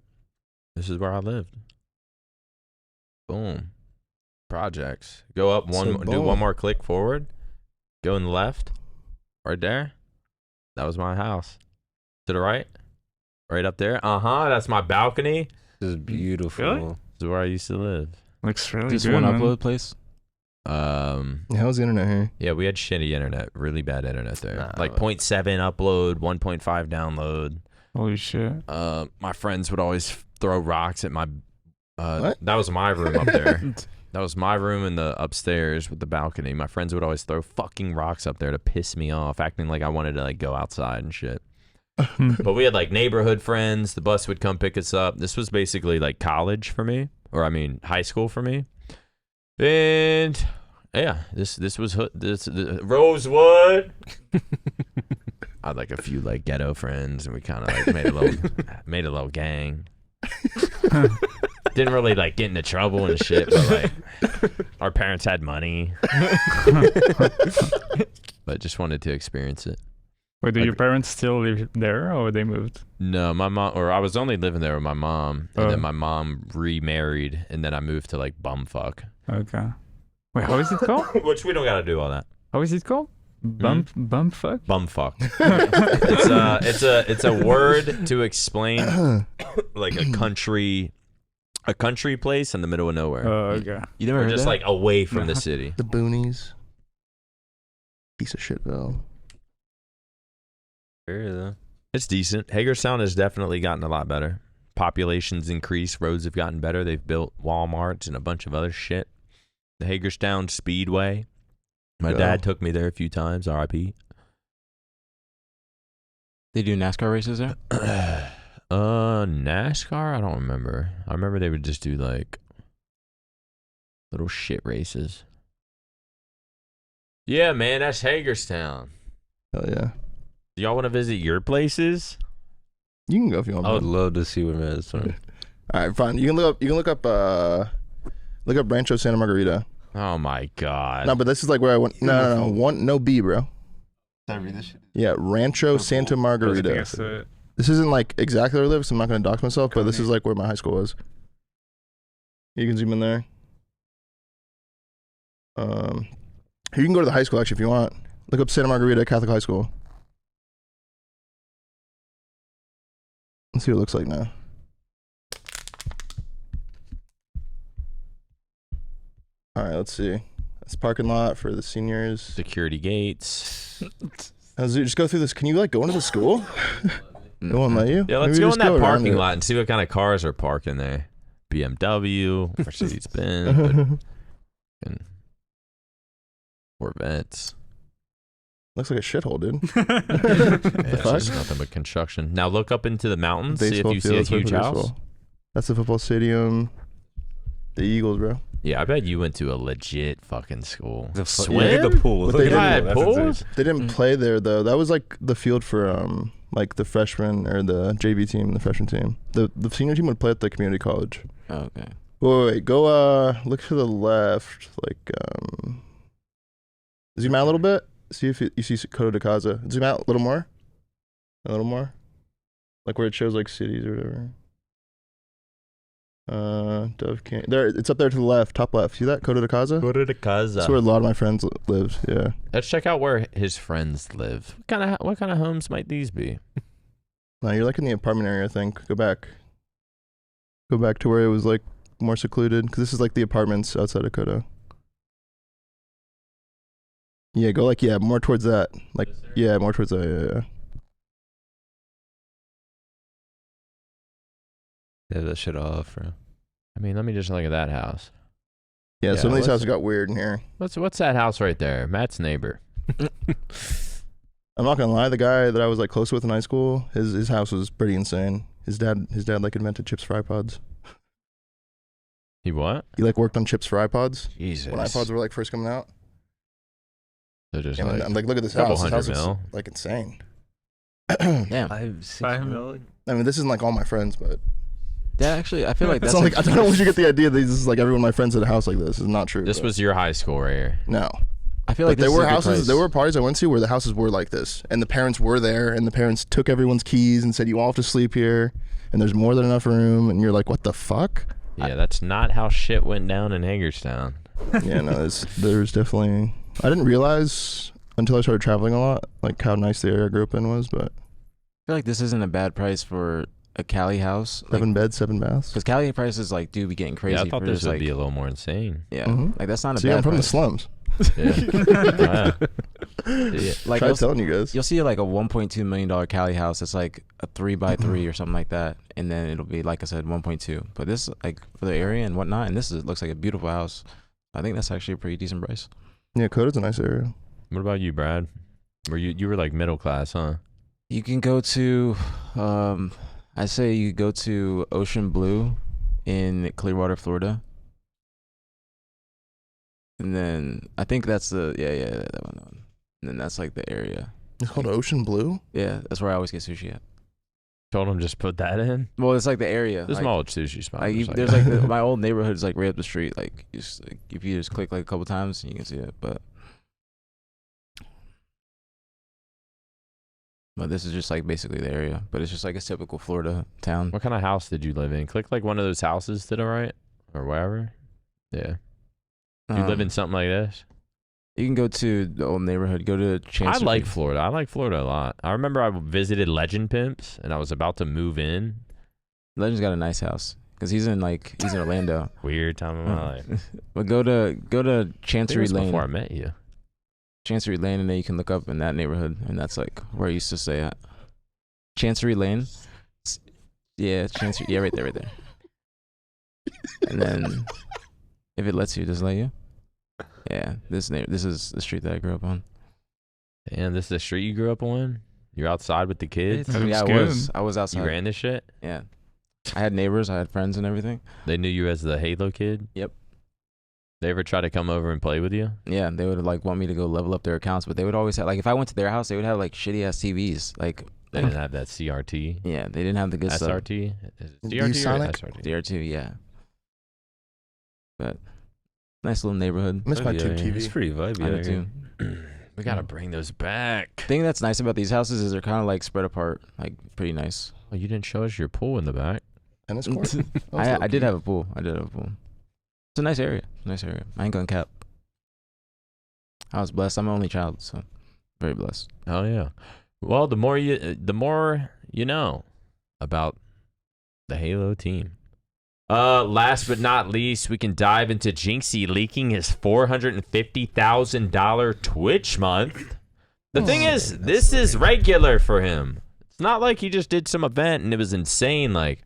Speaker 1: This is where I lived. Boom. Projects. Go up do one more click forward. Go in the left. Right there. That was my house. To the right. Right up there. That's my balcony.
Speaker 4: This is beautiful.
Speaker 3: Really?
Speaker 1: This is where I used to live.
Speaker 3: Looks really
Speaker 5: Just
Speaker 3: good,
Speaker 5: one
Speaker 3: man.
Speaker 5: upload place.
Speaker 2: How's the internet here?
Speaker 1: Yeah, we had shitty internet. Really bad internet there.
Speaker 4: Nah,
Speaker 1: like 0.7 upload, 1.5 download.
Speaker 3: Holy shit.
Speaker 1: My friends would always throw rocks at my
Speaker 2: What?
Speaker 1: that was my room up there. That was my room in the upstairs with the balcony. My friends would always throw fucking rocks up there to piss me off, acting like I wanted to like go outside and shit. But we had like neighborhood friends. The bus would come pick us up. This was basically like college for me, or I mean high school for me. And yeah, this was Rosewood. I had like a few like ghetto friends, and we kind of like made a little gang. Didn't really like get into trouble and shit, but like our parents had money, but just wanted to experience it.
Speaker 3: Wait, do your parents still live there or they moved?
Speaker 1: No, my mom, or I was only living there with my mom, and then my mom remarried, and then I moved to like bumfuck.
Speaker 3: Okay. Wait, how is it called?
Speaker 1: Which we don't gotta do all that.
Speaker 3: How is it called? Bumfuck?
Speaker 1: Bumfuck. it's a word to explain like a country place in the middle of nowhere.
Speaker 3: Oh, okay.
Speaker 5: You never
Speaker 1: Or
Speaker 5: heard
Speaker 1: just
Speaker 5: that?
Speaker 1: like away from the city.
Speaker 2: The boonies. Piece of shitville.
Speaker 1: It's decent. Hagerstown has definitely gotten a lot better. Population's increased. Roads have gotten better. They've built Walmarts and a bunch of other shit. The Hagerstown Speedway. My dad took me there a few times. R.I.P.
Speaker 5: They do NASCAR races there?
Speaker 1: NASCAR? I don't remember. I remember they would just do like little shit races. Yeah, man, that's Hagerstown.
Speaker 2: Hell yeah.
Speaker 1: Do y'all want to visit your places?
Speaker 2: You can go if you want.
Speaker 4: I would love to see where man is from.
Speaker 2: All right, fine. You can look up Rancho Santa Margarita.
Speaker 1: Oh my god.
Speaker 2: No, but this is like where I went. No B, bro.
Speaker 6: Did I read this shit?
Speaker 2: Yeah, Rancho Santa Margarita. This isn't like exactly where I live, so I'm not going to dox myself, but this is like where my high school was. You can zoom in there. You can go to the high school actually if you want. Look up Santa Margarita Catholic High School. Let's see what it looks like now. All right, let's see. That's parking lot for the seniors.
Speaker 1: Security gates.
Speaker 2: Just go through this. Can you like go into the school? They won't let you?
Speaker 1: Yeah, let's
Speaker 2: Maybe
Speaker 1: go
Speaker 2: just
Speaker 1: in that
Speaker 2: around
Speaker 1: parking
Speaker 2: it.
Speaker 1: lot and see what kind of cars are parked in there. BMW, Mercedes-Benz, and Corvettes.
Speaker 2: Looks like a shithole, dude.
Speaker 1: Yeah, it's just nothing but construction. Now look up into the mountains, see if you see a huge house.
Speaker 2: That's the football stadium. The Eagles, bro.
Speaker 1: Yeah, I bet you went to a legit fucking school.
Speaker 4: Look
Speaker 1: Swim?
Speaker 4: at the pool.
Speaker 2: But
Speaker 4: Look
Speaker 2: they
Speaker 4: at
Speaker 1: had
Speaker 4: the pool.
Speaker 1: pools?
Speaker 2: They didn't play there though. That was like the field for like the freshman or the JV team, the freshman team. The senior team would play at the community college.
Speaker 5: Oh, okay.
Speaker 2: Wait. Go look to the left. Like zoom out a little bit. See if you see Coto de Casa. Zoom out a little more. A little more. Like where it shows like cities or whatever. Dove Canyon. There, it's up there to the left, top left. See that? Coto de Casa?
Speaker 1: Coto de Casa.
Speaker 2: That's where a lot of my friends lived. Yeah.
Speaker 1: Let's check out where his friends live. What kind of homes might these be?
Speaker 2: No, you're like in the apartment area, I think. Go back. Go back to where it was like more secluded, because this is like the apartments outside of Kodo. Yeah, go like more towards that. Like more towards that. Yeah.
Speaker 4: Yeah, that shit off, bro.
Speaker 1: I mean, let me just look at that house.
Speaker 2: Yeah, some of these
Speaker 1: what's-
Speaker 2: houses got weird in here.
Speaker 1: What's that house right there? Matt's neighbor.
Speaker 2: I'm not gonna lie, the guy that I was like close with in high school, his house was pretty insane. His dad like invented chips for iPods.
Speaker 1: He what?
Speaker 2: He like worked on chips for iPods
Speaker 1: Jesus.
Speaker 2: when iPods were like first coming out.
Speaker 1: They're just
Speaker 2: And
Speaker 1: like,
Speaker 2: I'm like, look at this
Speaker 1: couple
Speaker 2: house. This house
Speaker 1: hundred
Speaker 2: is
Speaker 1: mil.
Speaker 2: like insane.
Speaker 5: Damn.
Speaker 3: 5 million.
Speaker 2: I mean, this isn't like all my friends, but
Speaker 5: Yeah, actually, I feel like
Speaker 2: it's
Speaker 5: that's
Speaker 2: not like I don't know where you get the idea that this is like everyone my friends at a house like this. Is not true.
Speaker 1: this
Speaker 2: but
Speaker 1: was your high school right here.
Speaker 2: no.
Speaker 5: I feel like
Speaker 2: But there
Speaker 5: this
Speaker 2: were
Speaker 5: is a good
Speaker 2: houses,
Speaker 5: price.
Speaker 2: there were parties I went to where the houses were like this, and the parents were there, and the parents took everyone's keys and said, "You all have to sleep here," and there's more than enough room, and you're like, "What the fuck?"
Speaker 1: Yeah, that's not how shit went down in Hagerstown.
Speaker 2: Yeah, no, there's definitely. I didn't realize until I started traveling a lot, like how nice the area I grew up in was. But
Speaker 5: I feel like this isn't a bad price for a Cali house.
Speaker 2: 7 beds, 7 baths.
Speaker 5: Because Cali prices like do be getting crazy.
Speaker 1: Yeah, I thought
Speaker 5: for
Speaker 1: this
Speaker 5: just,
Speaker 1: would
Speaker 5: like,
Speaker 1: be a little more insane.
Speaker 5: yeah,
Speaker 2: Mhm.
Speaker 5: like that's not a
Speaker 2: See,
Speaker 5: bad
Speaker 2: I'm from the
Speaker 5: price.
Speaker 2: slums.
Speaker 1: Yeah. Yeah.
Speaker 5: Like
Speaker 2: Try
Speaker 5: you'll,
Speaker 2: telling you guys.
Speaker 5: you'll see like a $1.2 million Cali house. It's like a 3x3 or something like that, and then it'll be like I said 1.2. But this like for the area and whatnot, and looks like a beautiful house. I think that's actually a pretty decent price.
Speaker 2: Yeah, Coda's a nice area.
Speaker 1: What about you, Brad? Were you were like middle class, huh?
Speaker 5: You can go to, I say you go to Ocean Blue in Clearwater, Florida. And then I think that's the that one. And then that's like the area.
Speaker 2: It's called Ocean Blue.
Speaker 5: Yeah, that's where I always get sushi at.
Speaker 1: Told him just put that in.
Speaker 5: Well, it's like the area.
Speaker 1: There's
Speaker 5: like,
Speaker 1: my old sushi spot.
Speaker 5: like,
Speaker 1: Just
Speaker 5: there's like my old neighborhood is like right up the street. Like, if you just click like a couple times, you can see it. But this is just like basically the area. But it's just like a typical Florida town.
Speaker 1: What kind of house did you live in? Click like one of those houses to the right or wherever. Yeah. You live in something like this?
Speaker 5: You can go to the old neighborhood. Go to Chancery.
Speaker 1: I like Florida. I like Florida a lot. I remember I visited Legend Pimps and I was about to move in.
Speaker 5: Legend's got a nice house because he's in Orlando.
Speaker 1: Weird time of my life.
Speaker 5: But go to
Speaker 1: I think
Speaker 5: Chancery
Speaker 1: it was
Speaker 5: Lane.
Speaker 1: before I met you.
Speaker 5: Chancery Lane, and then you can look up in that neighborhood, and that's like where I used to stay at. Chancery Lane. Yeah, Chancery. Yeah, right there. And then, if it lets you, does it let you? Yeah, this is the street that I grew up on.
Speaker 1: And this is the street you grew up on? You're outside with the kids?
Speaker 3: That
Speaker 5: Yeah,
Speaker 3: looks
Speaker 5: I was outside.
Speaker 1: You ran this shit?
Speaker 5: Yeah, I had neighbors, I had friends, and everything.
Speaker 1: They knew you as the Halo kid?
Speaker 5: Yep.
Speaker 1: They ever try to come over and play with you?
Speaker 5: Yeah, they would like want me to go level up their accounts, but they would always have like if I went to their house, they would have like shitty ass TVs. Like
Speaker 1: They didn't have that CRT?
Speaker 5: yeah, they didn't have the good stuff.
Speaker 1: SRT? Is it
Speaker 2: Use
Speaker 1: CRT or
Speaker 2: Sonic?
Speaker 1: SRT?
Speaker 5: DR2, yeah. But nice little neighborhood.
Speaker 2: I miss my
Speaker 4: Yeah,
Speaker 2: tube
Speaker 4: yeah,
Speaker 2: TV.
Speaker 4: It's pretty vibey.
Speaker 5: I do
Speaker 4: out
Speaker 5: too.
Speaker 4: here.
Speaker 1: We gotta bring those back.
Speaker 5: Thing that's nice about these houses is they're kind of like spread apart, like pretty nice.
Speaker 1: Oh, you didn't show us your pool in the back.
Speaker 2: Tennis court.
Speaker 5: I did have a pool. It's a nice area. I ain't gonna cap. I was blessed. I'm an only child, so very blessed.
Speaker 1: Oh yeah. Well, the more you know about the Halo team. Last but not least, we can dive into Jinxie leaking his $450,000 Twitch month. The thing is, this is regular for him. It's not like he just did some event and it was insane. Like,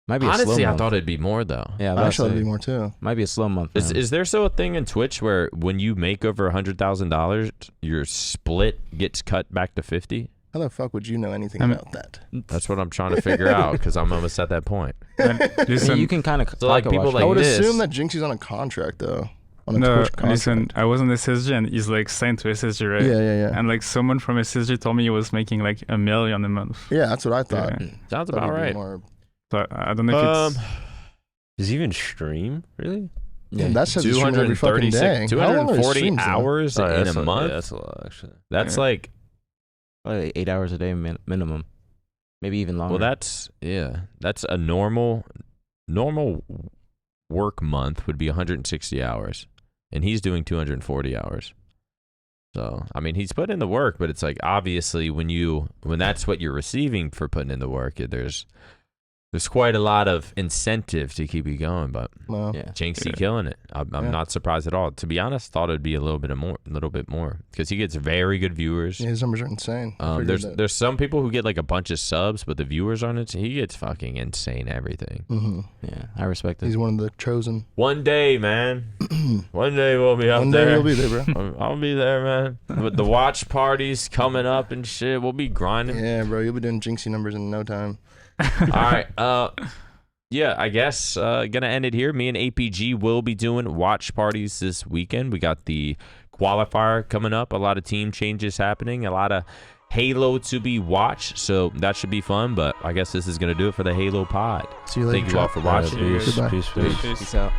Speaker 5: Might be a slow
Speaker 1: honestly, I
Speaker 5: month.
Speaker 1: thought it'd be more though.
Speaker 5: Yeah, I was about to
Speaker 2: Actually, that'd
Speaker 5: say,
Speaker 2: be more too.
Speaker 5: might be a slow month. for him.
Speaker 1: Is there still a thing in Twitch where when you make over $100,000, your split gets cut back to 50?
Speaker 2: How the fuck would you know anything
Speaker 3: I mean-
Speaker 2: about that?
Speaker 1: That's what I'm trying to figure out because I'm almost at that point.
Speaker 3: And
Speaker 5: I mean,
Speaker 3: listen,
Speaker 5: you can kind of
Speaker 1: So, like, people
Speaker 2: I
Speaker 1: like
Speaker 2: would
Speaker 1: this.
Speaker 2: assume that Jinxie's on a contract though. On a
Speaker 3: no,
Speaker 2: Twitch contract.
Speaker 3: listen, I was on SSG and he's like signed to SSG, right?
Speaker 2: Yeah.
Speaker 3: And like someone from SSG told me he was making like $1 million a month.
Speaker 2: Yeah, that's what I thought.
Speaker 3: Yeah.
Speaker 1: Sounds
Speaker 2: Thought
Speaker 1: about
Speaker 2: it'd be
Speaker 1: right.
Speaker 2: more-
Speaker 3: So I don't know if it's
Speaker 4: Does he even stream? Really?
Speaker 5: Yeah.
Speaker 2: That says he's streaming every fucking day.
Speaker 1: 236,
Speaker 2: How long are his
Speaker 1: 240
Speaker 2: streams, though?
Speaker 1: hours
Speaker 4: Oh,
Speaker 1: in
Speaker 4: that's
Speaker 1: a month.
Speaker 4: Yeah, that's a lot, actually.
Speaker 1: That's
Speaker 3: Yeah.
Speaker 1: like,
Speaker 5: Probably 8 hours a day minimum, maybe even longer.
Speaker 1: well, that's a normal work month would be 160 hours, and he's doing 240 hours. So, I mean, he's put in the work, but it's like obviously when that's what you're receiving for putting in the work, there's There's quite a lot of incentive to keep you going, but
Speaker 2: Well,
Speaker 5: Yeah.
Speaker 1: Jinxie killing it. I'm not surprised at all. To be honest, thought it'd be a little bit more because he gets very good viewers.
Speaker 2: his numbers are insane. I figured that.
Speaker 1: There's some people who get like a bunch of subs, but the viewers aren't it. He gets fucking insane everything.
Speaker 2: Mm-hmm.
Speaker 5: Yeah, I respect it.
Speaker 2: He's one of the chosen.
Speaker 1: One day, man. One day we'll be up
Speaker 2: One
Speaker 1: there.
Speaker 2: day he'll be there, bro.
Speaker 1: I'll be there, man. With the watch parties coming up and shit, we'll be grinding.
Speaker 2: Yeah, bro, you'll be doing Jinxie numbers in no time.
Speaker 1: All right. Yeah, I guess gonna end it here. Me and APG will be doing watch parties this weekend. We got the qualifier coming up. A lot of team changes happening. A lot of Halo to be watched. So that should be fun. But I guess this is gonna do it for the Halo pod.
Speaker 2: See you later.
Speaker 1: Thank you all for watching.
Speaker 4: Peace.
Speaker 2: Goodbye.
Speaker 4: Peace.
Speaker 5: Peace out.